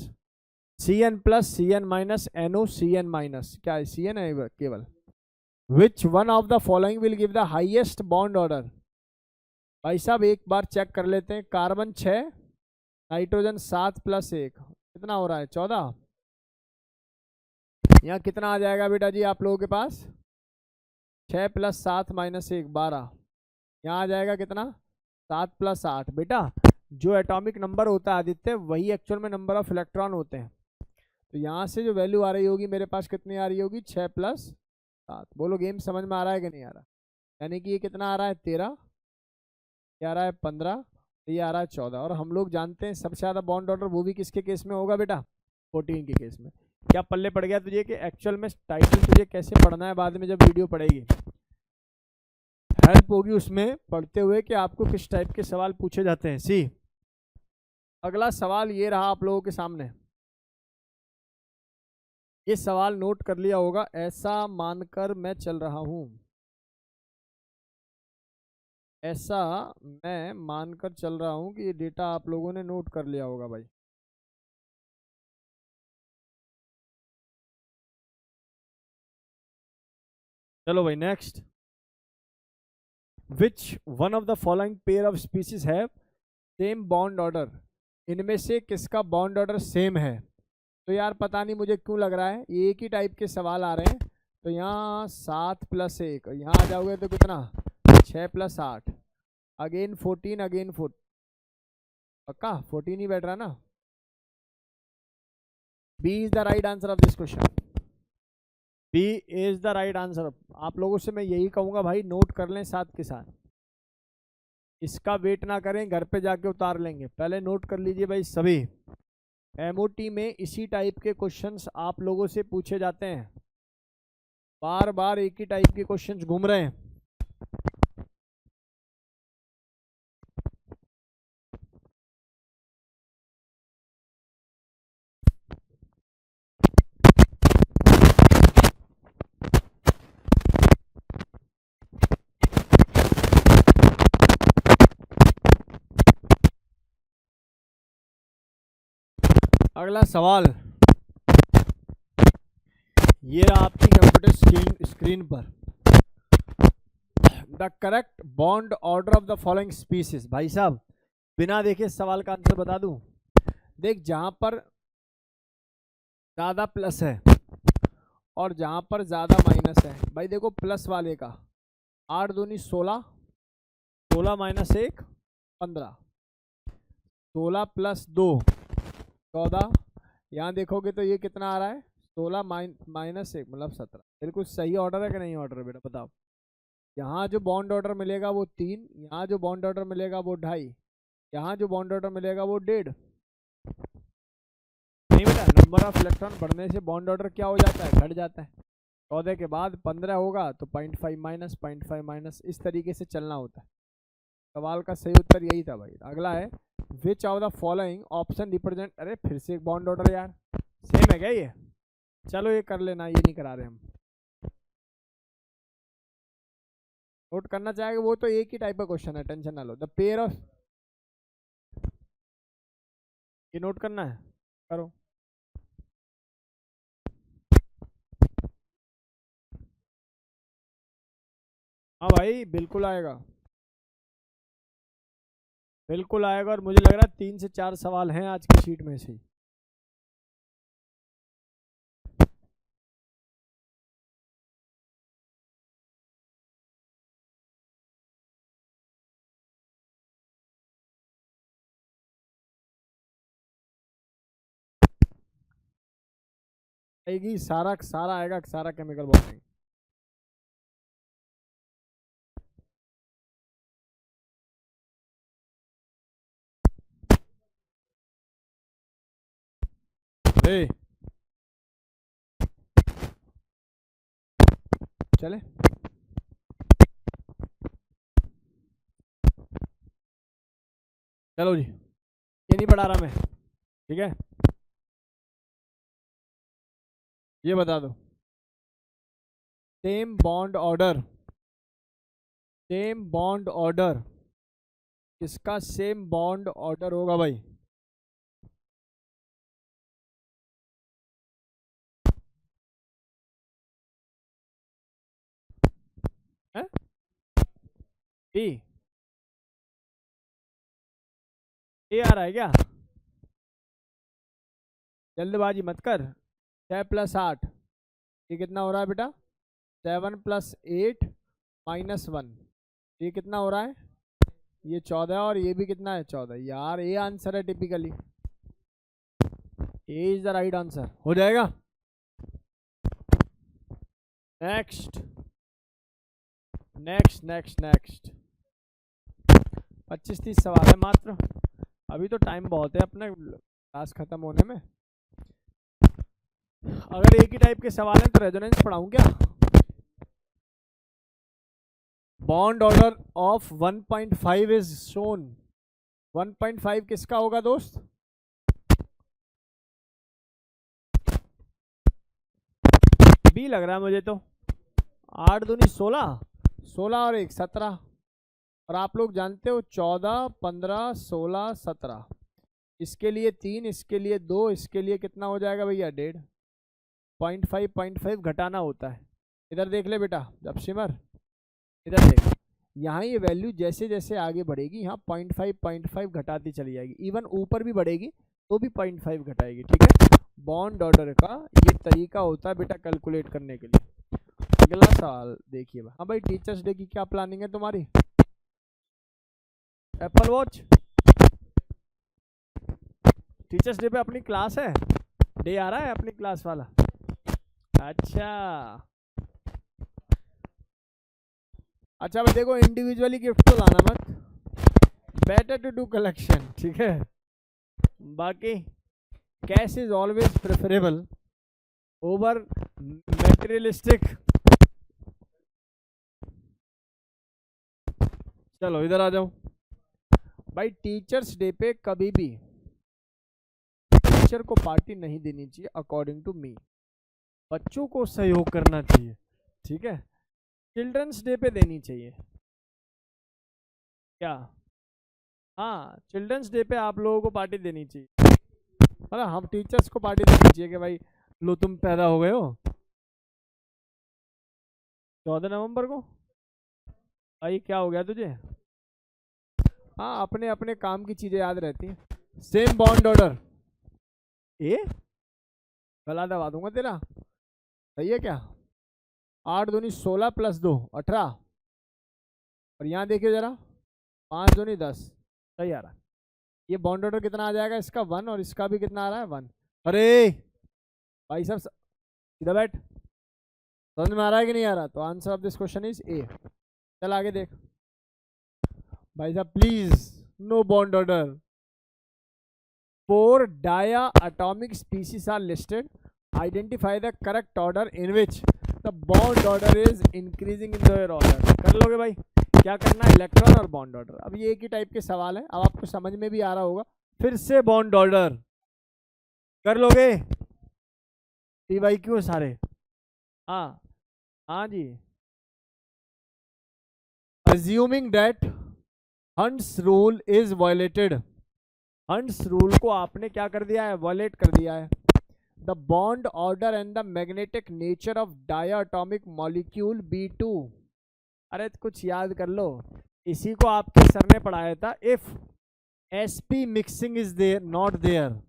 Cn plus Cn minus NO Cn minus, क्या है Cn है केवल, which one of the following will give the highest bond order. भाई साहब एक बार चेक कर लेते हैं। कार्बन 6, नाइट्रोजन 7 + 1 कितना हो रहा है 14। यहाँ कितना आ जाएगा बेटा जी आप लोगों के पास 6 + 7 - 1 12। यहाँ आ जाएगा कितना 7 + 8। बेटा जो एटॉमिक नंबर होता है आदित्य वही एक्चुअल में नंबर ऑफ इलेक्ट्रॉन होते हैं। तो यहाँ से जो वैल्यू आ रही होगी मेरे पास कितनी आ रही होगी 6 + 7। बोलो गेम समझ में आ रहा है कि नहीं आ रहा। यानी कि ये कितना आ रहा है 13, ये आ रहा है 15, ये आ रहा है 14। और हम लोग जानते हैं सबसे ज़्यादा बॉन्ड ऑर्डर वो भी किसके केस में होगा बेटा 14 के केस में। क्या पल्ले पड़ गया तुझे कि एक्चुअल में टाइटल तुझे कैसे पढ़ना है बाद में जब वीडियो पढ़ेगी हेल्प होगी उसमें पढ़ते हुए कि आपको किस टाइप के सवाल पूछे जाते हैं। सी अगला सवाल ये रहा आप लोगों के सामने। ये सवाल नोट कर लिया होगा। ऐसा मानकर मैं चल रहा हूं, ऐसा मैं मानकर चल रहा हूं कि ये डेटा आप लोगों ने नोट कर लिया होगा भाई। चलो भाई next. Which one of the following pair of species have same bond order. इनमें से किसका बॉन्ड ऑर्डर सेम है। तो यार पता नहीं मुझे क्यों लग रहा है ये एक ही टाइप के सवाल आ रहे हैं। तो यहाँ 7 + 1, यहाँ आ जाओगे तो कितना 6 + 8, अगेन 14, अगेन 4। पक्का 14 ही बैठ रहा ना। B is the right answer of this question. B is the right answer. आप लोगों से मैं यही कहूंगा भाई नोट कर लें साथ के साथ, इसका वेट ना करें घर पे जाके उतार लेंगे, पहले नोट कर लीजिए भाई। सभी एमओटी में इसी टाइप के क्वेश्चंस आप लोगों से पूछे जाते हैं। बार बार एक ही टाइप के क्वेश्चंस घूम रहे हैं। अगला सवाल ये रहा आपकी कंप्यूटर स्क्रीन पर। The correct bond order of the following species. भाई साहब बिना देखे सवाल का आंसर बता दूं। देख जहां पर ज्यादा प्लस है और जहां पर ज्यादा माइनस है, भाई देखो प्लस वाले का 8 दूनी 16, 16 - 1 15, 16 + 2 14। यहाँ देखोगे तो ये कितना आ रहा है 16 - 1 मतलब 17। बिल्कुल सही ऑर्डर है कि नहीं ऑर्डर है बेटा बताओ। यहाँ जो बॉन्ड ऑर्डर मिलेगा वो 3, यहाँ जो बॉन्ड ऑर्डर मिलेगा वो 2.5, यहाँ जो बॉन्ड ऑर्डर मिलेगा वो 1.5। नहीं बेटा नंबर ऑफ इलेक्ट्रॉन बढ़ने से बॉन्ड ऑर्डर क्या हो जाता है घट जाता है। 14 के बाद 15 होगा तो 0.5 माइनस 0.5 माइनस इस तरीके से चलना होता है। सवाल का सही उत्तर यही था भाई। अगला है विच of the following option represent. अरे फिर से एक बॉन्ड ऑर्डर यार सेम है क्या ये। चलो ये कर लेना, ये नहीं करा रहे हम। नोट करना चाहेंगे वो तो एक ही टाइप का क्वेश्चन है, टेंशन ना लो। द पेयर ऑफ, ये नोट करना है करो। हाँ भाई बिल्कुल आएगा, बिल्कुल आएगा। और मुझे लग रहा है 3 से 4 सवाल हैं आज की शीट में से। आएगी सारा सारा आएगा, सारा केमिकल बॉन्डिंग। ए चले चलो जी, ये नहीं पढ़ा रहा मैं, ठीक है। ये बता दो same bond order, same bond order किसका सेम बॉन्ड ऑर्डर होगा भाई। बी ए आ रहा है क्या? जल्दबाजी मत कर। 6 + 8 ये कितना हो रहा है बेटा? 7 + 8 -1 ये कितना हो रहा है? ये 14 और ये भी कितना है? 14। यार ये आंसर है typically, A is the right answer. हो जाएगा। नेक्स्ट नेक्स्ट नेक्स्ट नेक्स्ट 25-30 सवाल है मात्र, अभी तो टाइम बहुत है अपने क्लास खत्म होने में। अगर एक ही टाइप के सवाल हैं तो रेजोनेंस पढ़ाऊं क्या? Bond order of 1.5 is shown. 1.5 किसका होगा दोस्त? बी लग रहा है मुझे तो। 8 दूनी 16, 16 और 1 17, और आप लोग जानते हो 14 15 16 17, इसके लिए 3, इसके लिए 2, इसके लिए कितना हो जाएगा भैया? 1.5। 0.5 घटाना होता है। इधर देख ले बेटा, जब सिमर इधर देख, यहाँ ये वैल्यू जैसे जैसे आगे बढ़ेगी यहाँ 0.5 घटाती चली जाएगी, इवन ऊपर भी बढ़ेगी तो भी 0.5 घटाएगी। ठीक है, बॉन्ड ऑर्डर का ये तरीका होता है बेटा कैलकुलेट करने के लिए। अगला सवाल देखिए। हाँ भाई, टीचर्स डे की क्या प्लानिंग है तुम्हारी? Apple watch? टीचर्स डे पे अपनी क्लास है? डे आ रहा है अपनी क्लास वाला? अच्छा अच्छा भाई देखो, इंडिविजुअली गिफ्ट तो लाना मत, बेटर टू डू कलेक्शन। ठीक है, बाकी cash is always preferable over materialistic. चलो इधर आ जाओ भाई। टीचर्स डे पे कभी भी टीचर को पार्टी नहीं देनी चाहिए अकॉर्डिंग टू मी, बच्चों को सहयोग करना चाहिए। ठीक है, चिल्ड्रंस डे पे देनी चाहिए क्या? हाँ, चिल्ड्रंस डे पे आप लोगों को पार्टी देनी चाहिए, मतलब हम टीचर्स को पार्टी देनी चाहिए कि भाई लो तुम पैदा हो गए हो 14 नवंबर को, भाई क्या हो गया तुझे? हाँ, अपने अपने काम की चीजें याद रहती हैं। सेम बॉन्ड ऑर्डर ए, गला दबा दूंगा तेरा। सही है क्या? 8 दूनी 16 + 2 18, और यहाँ देखिए जरा 5 दूनी 10। सही आ रहा है। ये बॉन्ड ऑर्डर कितना आ जाएगा? इसका 1 और इसका भी कितना आ रहा है? 1। अरे भाई साहब इधर बैठ, समझ में आ रहा है कि नहीं आ रहा? तो answer of this question is A. चल आगे देख भाई साहब, please no bond order. 4 diatomic species are listed. Identify the correct order in which the bond order is increasing in their order. कर लोगे भाई? क्या करना है? इलेक्ट्रॉन और बॉन्ड ऑर्डर। अब ये एक ही टाइप के सवाल है, अब आपको समझ में भी आ रहा होगा। फिर से बॉन्ड ऑर्डर कर लोगे? टी भाई क्यों सारे? हाँ हाँ जी। Assuming that Hunt's rule is violated, hunts rule को आपने क्या कर दिया है? वॉलेट कर दिया है। The bond order and the magnetic nature of diatomic molecule B2। अरे कुछ याद कर लो, इसी को आपके सर ने पढ़ाया था। If sp mixing is there not there,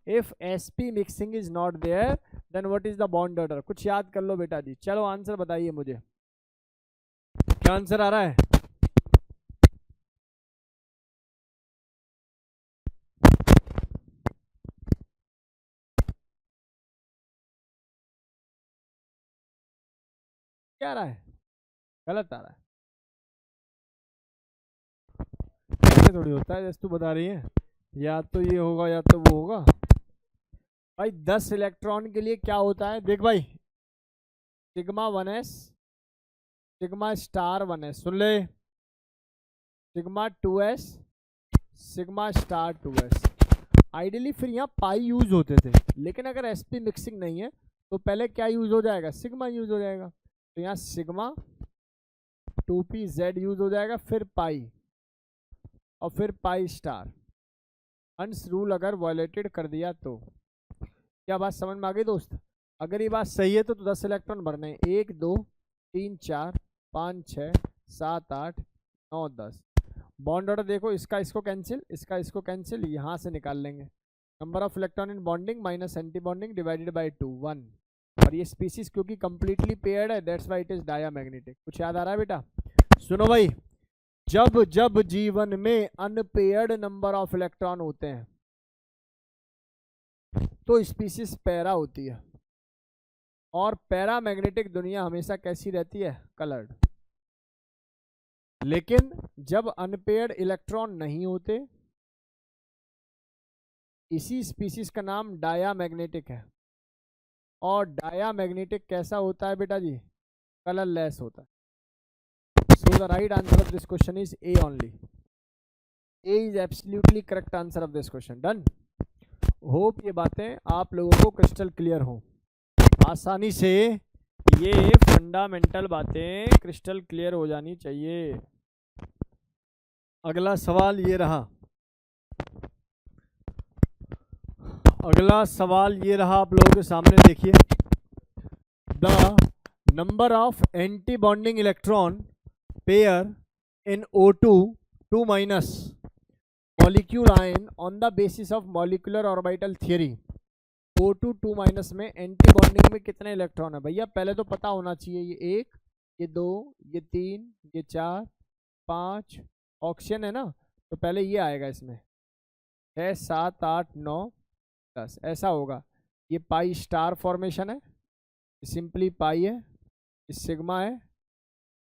if sp mixing is not there then what is the bond order? कुछ याद कर लो बेटा जी। चलो आंसर बताइए मुझे, क्या आंसर आ रहा है? क्या आ रहा है? गलत आ रहा है। ऐसे थोड़ी होता है जैसे तू बता रही है, या तो ये होगा या तो वो होगा। भाई 10 इलेक्ट्रॉन के लिए क्या होता है? देख भाई, sigma 1s, sigma star 1s, सुन ले, sigma 2s, sigma star 2s। Ideally फिर यहाँ पाई यूज होते थे, लेकिन अगर sp मिक्सिंग नहीं है तो पहले क्या यूज हो जाएगा? सिग्मा यूज हो जाएगा। तो यहाँ सिग्मा 2pz यूज हो जाएगा, फिर पाई, और फिर पाई स्टार। हंस रूल अगर वायलेटेड कर दिया तो, क्या बात समझ में आ गई दोस्त? अगर ये बात सही है तो 10 इलेक्ट्रॉन भरने हैं। 1 2 3 4 5 6 7 8 9 10। बॉन्ड ऑर्डर देखो, इसका इसको कैंसिल, इसका इसको कैंसिल, यहाँ से निकाल लेंगे। Number of electron in bonding minus anti bonding divided by 2 1। और ये स्पीसीज क्योंकि कंप्लीटली पेयर्ड है, that's why it is diamagnetic. कुछ याद आ रहा है बेटा? सुनो भाई, जब जब जीवन में अनपेयर्ड नंबर ऑफ इलेक्ट्रॉन होते हैं तो स्पीसीज पैरा होती है, और पैरामैग्नेटिक दुनिया हमेशा कैसी रहती है? कलर्ड। लेकिन जब अनपेयर्ड इलेक्ट्रॉन नहीं होते, इसी स्पीसीज का नाम डायामैग्नेटिक है। और डायामैग्नेटिक कैसा होता है बेटा जी? कलरलेस होता है। सो the right answer of this question is A only. A is absolutely correct answer of this question. Done. Hope ये बातें आप लोगों को क्रिस्टल क्लियर हो, आसानी से ये फंडामेंटल बातें क्रिस्टल क्लियर हो जानी चाहिए। अगला सवाल ये रहा, अगला सवाल ये रहा आप लोगों के सामने, देखिए। The number of anti bonding electron pair in O2 2 minus molecule ion on the basis of molecular orbital theory. O2 2 minus में एंटी बॉन्डिंग में कितने इलेक्ट्रॉन है भैया? पहले तो पता होना चाहिए। ये 1, ये 2, ये 3, ये 4, 5 ऑक्सीजन है ना, तो पहले ये आएगा इसमें। 6 7 8 9 10 ऐसा होगा। ये पाई स्टार फॉर्मेशन है, सिंपली पाई है, सिग्मा है,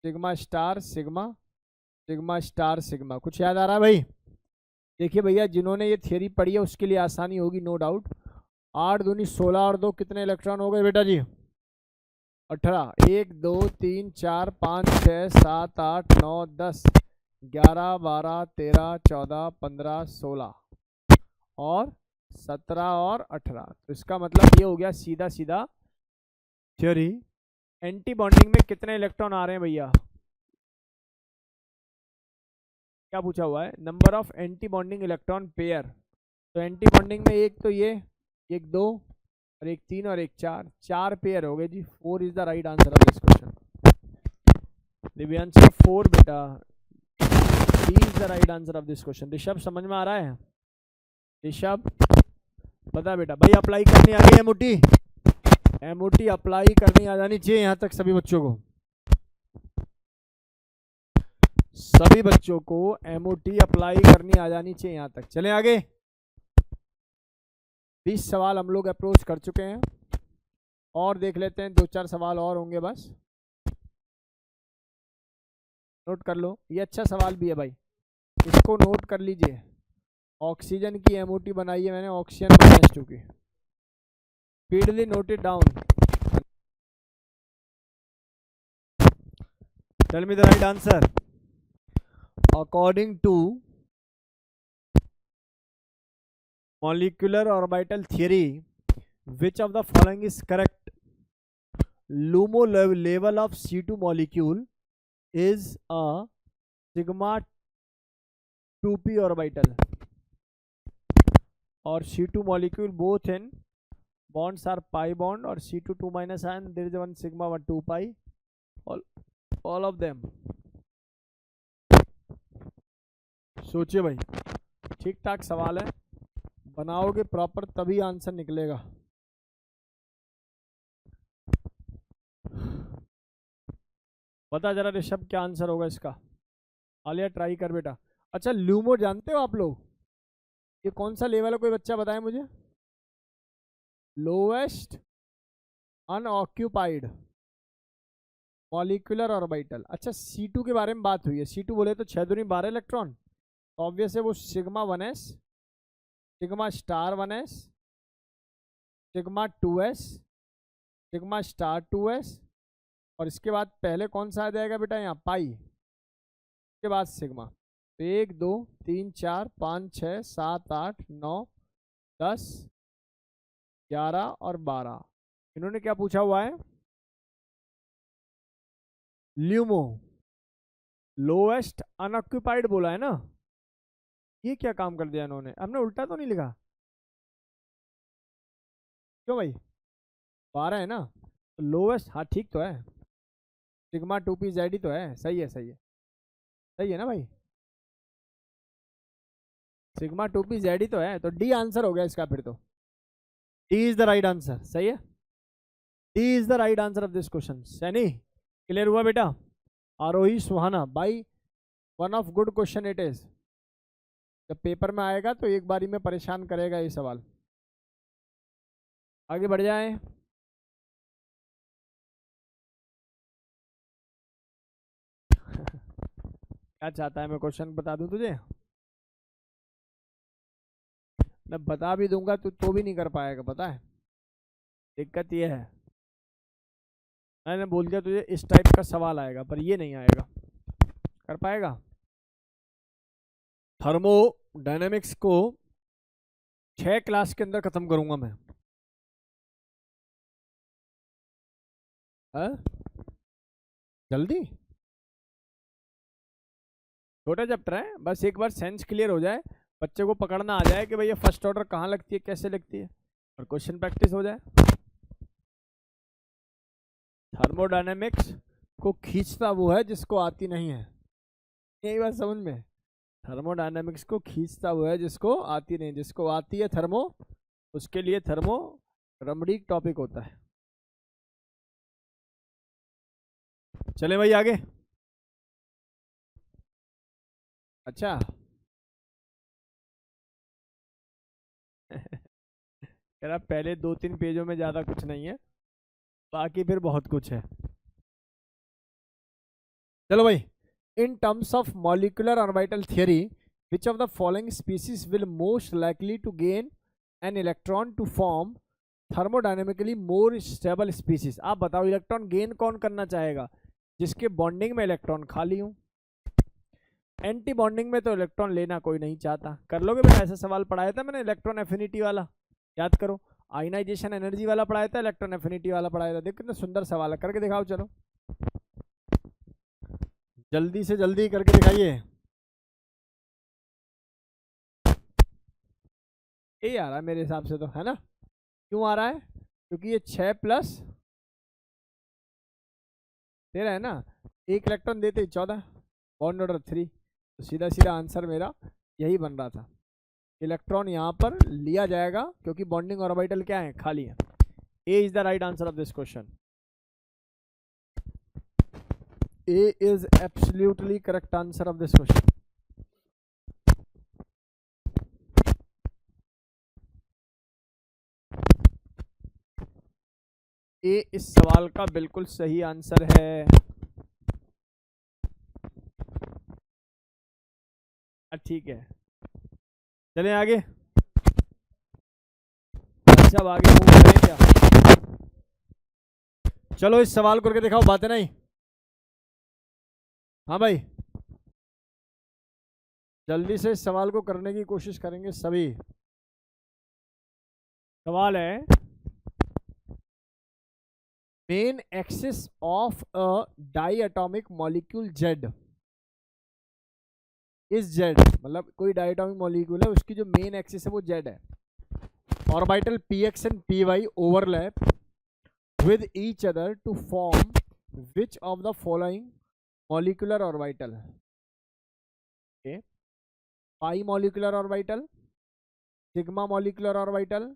sigma star sigma, sigma star sigma. कुछ याद आ रहा है भाई? देखिए भैया, जिन्होंने ये थियरी पढ़ी है उसके लिए आसानी होगी, नो डाउट। 8 दूनी 16 और 2 कितने इलेक्ट्रॉन हो गए बेटा जी? 18। 1 2 3 4 5 6 7 8 9 10 11 12 13 14 15 16 और 17 और 18। तो इसका मतलब ये हो गया सीधा सीधा थ्योरी। एंटी बॉन्डिंग में कितने इलेक्ट्रॉन आ रहे हैं भैया? क्या पूछा हुआ है? Number of anti bonding electron pair. तो एंटी बॉन्डिंग में एक तो ये, एक 2 और एक 3 और एक 4, 4 पेयर हो गए जी। 4 is the right answer of this question. Divyansh 4 बेटा, D is the right answer of this question. Rishabh समझ में आ रहा है? ऋषभ पता बेटा? भाई अप्लाई करनी आ गई एमओटी, एमओटी अप्लाई करनी आ जानी चाहिए यहाँ तक सभी बच्चों को, सभी बच्चों को एमओटी अप्लाई करनी आ जानी चाहिए यहाँ तक। चलें आगे। 20 सवाल हम लोग अप्रोच कर चुके हैं, और देख लेते हैं 2-4 सवाल और होंगे बस। नोट कर लो, ये अच्छा सवाल भी है भाई, इसको नोट कर लीजिए। ऑक्सीजन की एमओटी बनाई है मैंने, ऑक्सीजन -2 की। Speedly note it down. Tell me the right answer. According to molecular orbital theory, which of the following is correct? LUMO level of C2 molecule is a sigma 2p orbital, or C2 molecule both in bonds are pi bond, or C2 2 minus and there is one sigma 1 2 pi, all of them। सोचिए भाई, ठीक ठाक सवाल है, बनाओगे proper तभी answer निकलेगा। बता जरा ऋषभ क्या आंसर होगा इसका? आलिया ट्राई कर बेटा। अच्छा, ल्यूमो जानते हो आप लोग? ये कौन सा लेवल है, कोई बच्चा बताए मुझे? Lowest unoccupied molecular orbital. अच्छा, C2 के बारे में बात हुई है। C2 बोले तो 6 दूनी 12 इलेक्ट्रॉन, ऑब्वियस है वो sigma 1s, sigma star 1s, sigma 2s, sigma star 2s, और इसके बाद पहले कौन सा आ जाएगा बेटा? यहाँ पाई, इसके बाद सिग्मा। तो 1 2 3 4 5 6 7 8 9 10 11 और 12। इन्होंने क्या पूछा हुआ है? ल्यूमो लोएस्ट अनऑक्यूपाइड बोला है ना। ये क्या काम कर दिया इन्होंने? हमने उल्टा तो नहीं लिखा? क्यों भाई? 12 है ना, तो लोएस्ट, हाँ ठीक तो है, सिग्मा 2p जेड ही तो है। सही है, सही है। सही है ना भाई, सिग्मा 2p जेड ही तो है, तो डी आंसर हो गया इसका फिर तो। D is the right answer, सही है, D is the right answer of this question. Saini clear हुआ बेटा? आरोही सुहाना भाई, one of good question it is. जब पेपर में आएगा तो एक बारी में परेशान करेगा ये सवाल। आगे बढ़ जाए। क्या चाहता है, मैं क्वेश्चन बता दूं तुझे? मैं बता भी दूंगा तो भी नहीं कर पाएगा, पता है दिक्कत ये है। मैंने बोल दिया तुझे इस टाइप का सवाल आएगा, पर ये नहीं आएगा, कर पाएगा? थर्मोडायनेमिक्स को 6 क्लास के अंदर खत्म करूंगा मैं। है? जल्दी, छोटा चैप्टर है, बस एक बार सेंस क्लियर हो जाए, बच्चे को पकड़ना आ जाए कि भाई ये फर्स्ट ऑर्डर कहाँ लगती है, कैसे लगती है, और क्वेश्चन प्रैक्टिस हो जाए। थर्मोडायनेमिक्स को खींचता वो है जिसको आती नहीं है, यही बात समझ में। थर्मोडायनेमिक्स को खींचता वो है जिसको आती नहीं, जिसको आती है थर्मो, उसके लिए थर्मो रमणीक टॉपिक होता है। चले भाई आगे। अच्छा कह रहा पहले 2-3 पेजों में ज्यादा कुछ नहीं है, बाकी फिर बहुत कुछ है। चलो भाई, in terms of molecular orbital theory, which of the following species will most likely to gain an electron to form thermodynamically more stable species? आप बताओ इलेक्ट्रॉन गेन कौन करना चाहेगा? जिसके बॉन्डिंग में इलेक्ट्रॉन खाली हूं। एंटी बॉन्डिंग में तो इलेक्ट्रॉन लेना कोई नहीं चाहता। कर लोगे बेटा? ऐसा सवाल पढ़ाया था मैंने, इलेक्ट्रॉन एफिनिटी वाला, याद करो। आयनाइजेशन एनर्जी वाला पढ़ाया था, इलेक्ट्रॉन एफिनिटी वाला पढ़ाया था। देखो कितना सुंदर सवाल है, करके दिखाओ। चलो जल्दी से जल्दी करके दिखाइए। ये आ रहा है मेरे हिसाब से तो, है ना? क्यों आ रहा है? क्योंकि ये 6 प्लस 13 है ना, एक इलेक्ट्रॉन देते ही 14, बॉन्ड ऑर्डर 3, तो सीधा सीधा आंसर मेरा यही बन रहा था। इलेक्ट्रॉन यहाँ पर लिया जाएगा क्योंकि बॉन्डिंग ऑर्बिटल क्या है? खाली है। A is the right answer of this question. A is absolutely correct answer of this question. A इस सवाल का बिल्कुल सही आंसर है। ठीक है, चलें आगे। अच्छा अब आगे मूव करें क्या? चलो इस सवाल को करके दिखाओ, बातें नहीं। हाँ भाई, जल्दी से इस सवाल को करने की कोशिश करेंगे सभी। सवाल है, main axis of a diatomic molecule Z is Z, मतलब कोई डाइएटॉमिक मॉलिक्यूल है, उसकी जो मेन एक्सिस है वो जेड है। Orbital px and py overlap with each other to form which of the following molecular orbital? Okay, pi molecular orbital, sigma molecular orbital,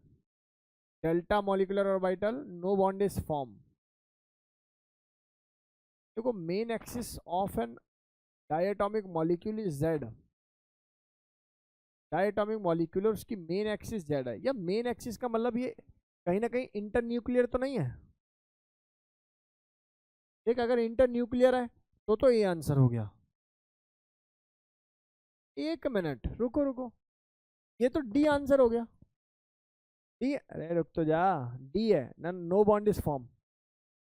delta molecular orbital, no bond is formed. देखो main axis of an diatomic molecule is Z, diatomic molecule और उसकी main axis Z है। या main axis का मतलब ये कहीं ना कहीं इंटरन्यूक्लियर तो नहीं है? देख अगर इंटरन्यूक्लियर है तो ये आंसर हो गया। एक मिनट रुको रुको, ये तो डी आंसर हो गया। डी, अरे रुक तो जा, डी है ना, नो बॉन्ड इज फॉर्म।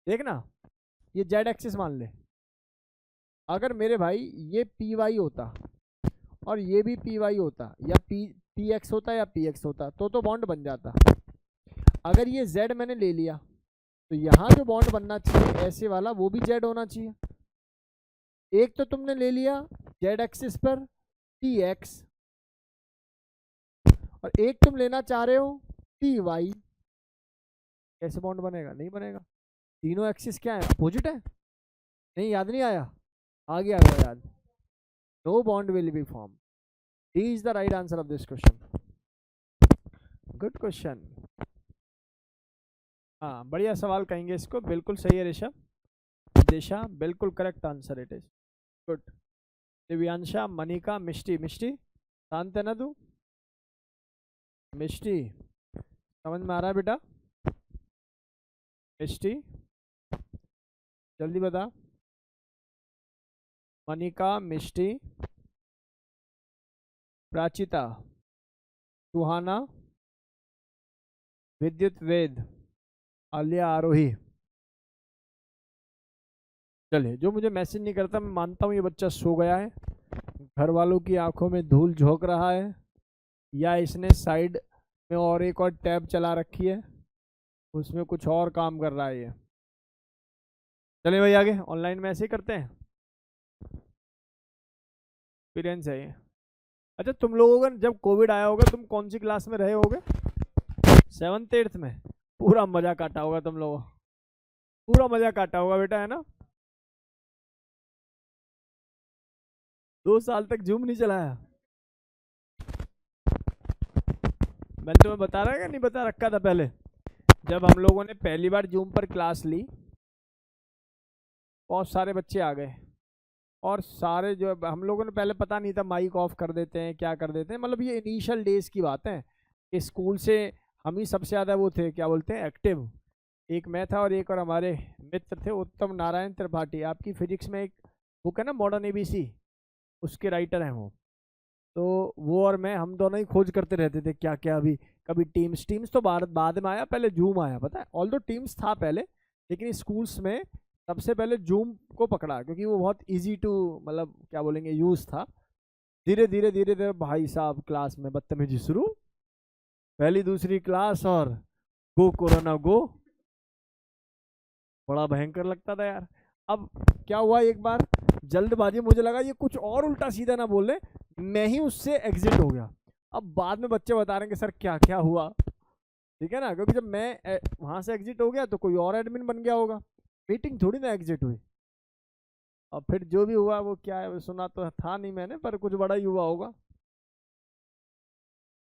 देखना ये जेड एक्सिस मान ले, अगर मेरे भाई ये पी वाई होता और ये भी पी वाई होता, या पी एक्स होता या पी एक्स होता, तो बॉन्ड बन जाता। अगर ये जेड मैंने ले लिया तो यहाँ जो बॉन्ड बनना चाहिए ऐसे वाला, वो भी जेड होना चाहिए। एक तो तुमने ले लिया जेड एक्सिस पर टी एक्स, और एक तुम लेना चाह रहे हो टी वाई। कैसे बॉन्ड बनेगा? नहीं बनेगा। तीनों एक्सिस क्या है? अपोजिट है। नहीं, याद नहीं आया? आ गया याद। no bond will be formed. D is the right answer of this question. Good question. हाँ, बढ़िया सवाल कहेंगे इसको, बिल्कुल सही है ऋषभ। दिशा, बिल्कुल correct answer it is. Good. Divyansha, Manika, Mishti, Mishti शांत है ना तू? मिष्टी समझ में आ रहा है बेटा? मिष्टी जल्दी बता। मनिका, मिष्टी, प्राचिता, सुहाना, विद्युत वेद, आलिया, आरोही। चलिए, जो मुझे मैसेज नहीं करता मैं मानता हूँ ये बच्चा सो गया है, घर वालों की आंखों में धूल झोंक रहा है, या इसने साइड में और एक और टैब चला रखी है, उसमें कुछ और काम कर रहा है ये। चलिए भाई आगे, ऑनलाइन में ऐसे ही करते हैं, एक्सपीरियंस है ये। अच्छा, तुम लोगों का जब कोविड आया होगा तुम कौन सी क्लास में रहे होगे? 7th 8th में? पूरा मजा काटा होगा तुम लोगों, पूरा मजा काटा होगा बेटा, है ना? 2 साल तक जूम नहीं चलाया? मैंने तुम्हें बता रहा है कि नहीं बता रखा था पहले? जब हम लोगों ने पहली बार जूम पर क्लास ली, बहुत सारे बच्चे आ गए, और सारे जो हम लोगों ने पहले पता नहीं था माइक ऑफ कर देते हैं, क्या कर देते हैं, मतलब ये इनिशियल डेज की बात है कि स्कूल से हम ही सबसे ज़्यादा वो थे, क्या बोलते हैं, एक्टिव। एक मैं था और एक और हमारे मित्र थे, उत्तम नारायण त्रिपाठी, आपकी फिजिक्स में एक बुक है ना मॉडर्न एबीसी, उसके राइटर हैं वो। तो वो और मैं, हम दोनों ही खोज करते रहते थे क्या क्या। अभी कभी टीम्स तो बाद में आया, पहले जूम आया, पता है? ऑल दो टीम्स था पहले, लेकिन स्कूल्स में सबसे पहले जूम को पकड़ा, क्योंकि वो बहुत इजी टू, मतलब क्या बोलेंगे, यूज था। धीरे धीरे धीरे धीरे भाई साहब क्लास में बदतमीजी शुरू, पहली दूसरी क्लास और गो कोरोना गो, बड़ा भयंकर लगता था यार। अब क्या हुआ, एक बार जल्दबाजी, मुझे लगा ये कुछ और उल्टा सीधा ना बोल रहे, मैं ही उससे एग्जिट हो गया। अब बाद में बच्चे बता रहे हैं कि सर क्या क्या हुआ, ठीक है ना, क्योंकि जब मैं वहां से एग्जिट हो गया तो कोई और एडमिन बन गया होगा, मीटिंग थोड़ी ना एग्जिट हुई। और फिर जो भी हुआ वो क्या है, वो सुना तो था नहीं मैंने, पर कुछ बड़ा ही हुआ होगा।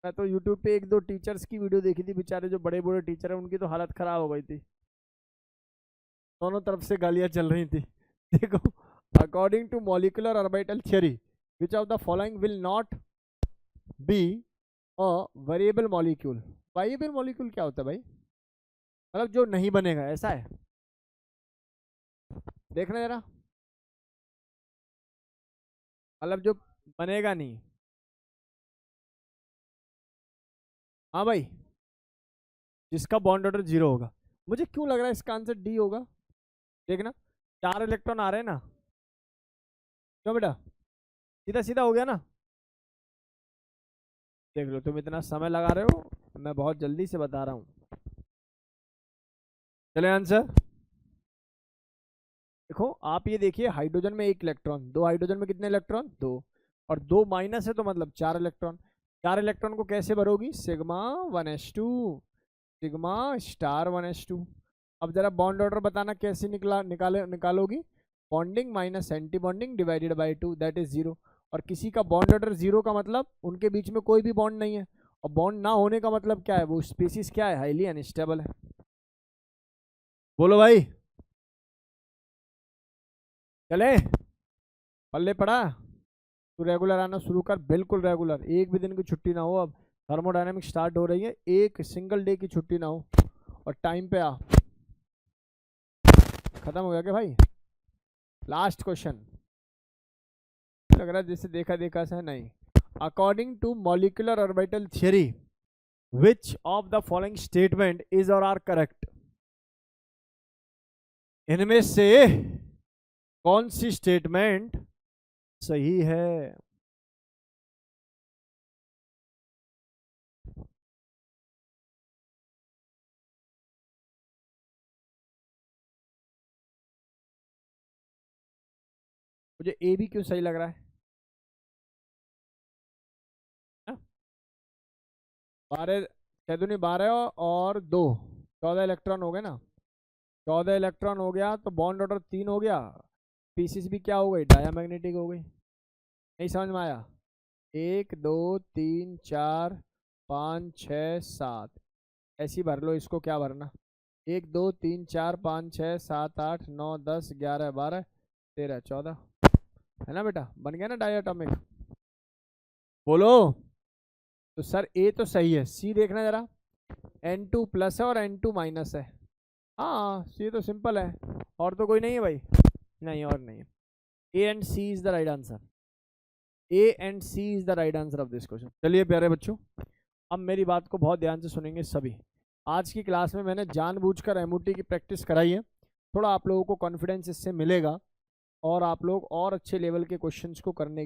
मैं तो यूट्यूब पे 1-2 टीचर्स की वीडियो देखी थी, बेचारे जो बड़े बड़े टीचर हैं उनकी तो हालत खराब हो गई थी, दोनों तरफ से गालियां चल रही थी। देखो, according to molecular orbital theory which of the following will not be a variable molecule. Variable molecule क्या होता है भाई? मतलब जो नहीं बनेगा, ऐसा है? देखना जरा, मतलब जो बनेगा नहीं। हाँ भाई, जिसका बॉन्ड ऑर्डर 0 होगा। मुझे क्यों लग रहा है इसका आंसर डी होगा। देखना, 4 इलेक्ट्रॉन आ रहे हैं ना, क्यों बेटा? सीधा सीधा हो गया ना? देख लो, तुम इतना समय लगा रहे हो, मैं बहुत जल्दी से बता रहा हूँ। चले आंसर देखो, आप ये देखिए, हाइड्रोजन में 1 इलेक्ट्रॉन, 2 हाइड्रोजन में कितने इलेक्ट्रॉन? 2, और 2 माइनस है तो मतलब 4 इलेक्ट्रॉन। 4 इलेक्ट्रॉन को कैसे भरोगी? Sigma 1s2, sigma star 1s2। अब जरा बॉन्ड ऑर्डर बताना कैसे निकालोगी? Bonding minus anti bonding divided by 2, that is 0। और किसी का बॉन्ड ऑर्डर 0 का मतलब उनके बीच में कोई भी बॉन्ड नहीं है, और बॉन्ड ना होने का मतलब क्या है? वो स्पीसीज क्या है? हाईली अनस्टेबल है। बोलो भाई, चले पल्ले पड़ा? तू रेगुलर आना शुरू कर, बिल्कुल रेगुलर, एक भी दिन की छुट्टी ना हो। अब थर्मोडायनेमिक स्टार्ट हो रही है, एक सिंगल डे की छुट्टी ना हो, और टाइम पे आ। खत्म हो गया क्या भाई? लास्ट क्वेश्चन, लग रहा है जैसे देखा देखा सा नहीं। According to molecular orbital theory which of the following statement is और आर करेक्ट? इनमें से कौन सी स्टेटमेंट सही है? मुझे ए भी क्यों सही लग रहा है? 12, 6 दूनी 12 और 2, 14 इलेक्ट्रॉन हो गए ना। 14 इलेक्ट्रॉन हो गया तो बॉन्ड ऑर्डर 3 हो गया, स्पीसीज भी क्या हो गई? डायामैग्नेटिक हो गई। नहीं समझ में आया? 1 2 3 4 5 6 7 ऐसी भर लो इसको, क्या भरना? 1 2 3 4 5 6 7 8 9 10 11 12 13 14 है ना बेटा? बन गया ना डायटोमिक? बोलो। तो सर ए तो सही है, सी देखना जरा। N2 प्लस है और N2 माइनस है। हाँ सी तो सिंपल है। और तो कोई नहीं है भाई? नहीं और नहीं है। A and C is the right answer. A and C is the right answer of this question. चलिए प्यारे बच्चों, अब मेरी बात को बहुत ध्यान से सुनेंगे सभी। आज की क्लास में मैंने जानबूझकर एमओटी की प्रैक्टिस कराई है, थोड़ा आप लोगों को कॉन्फिडेंस इससे मिलेगा और आप लोग और अच्छे लेवल के क्वेश्चंस को करने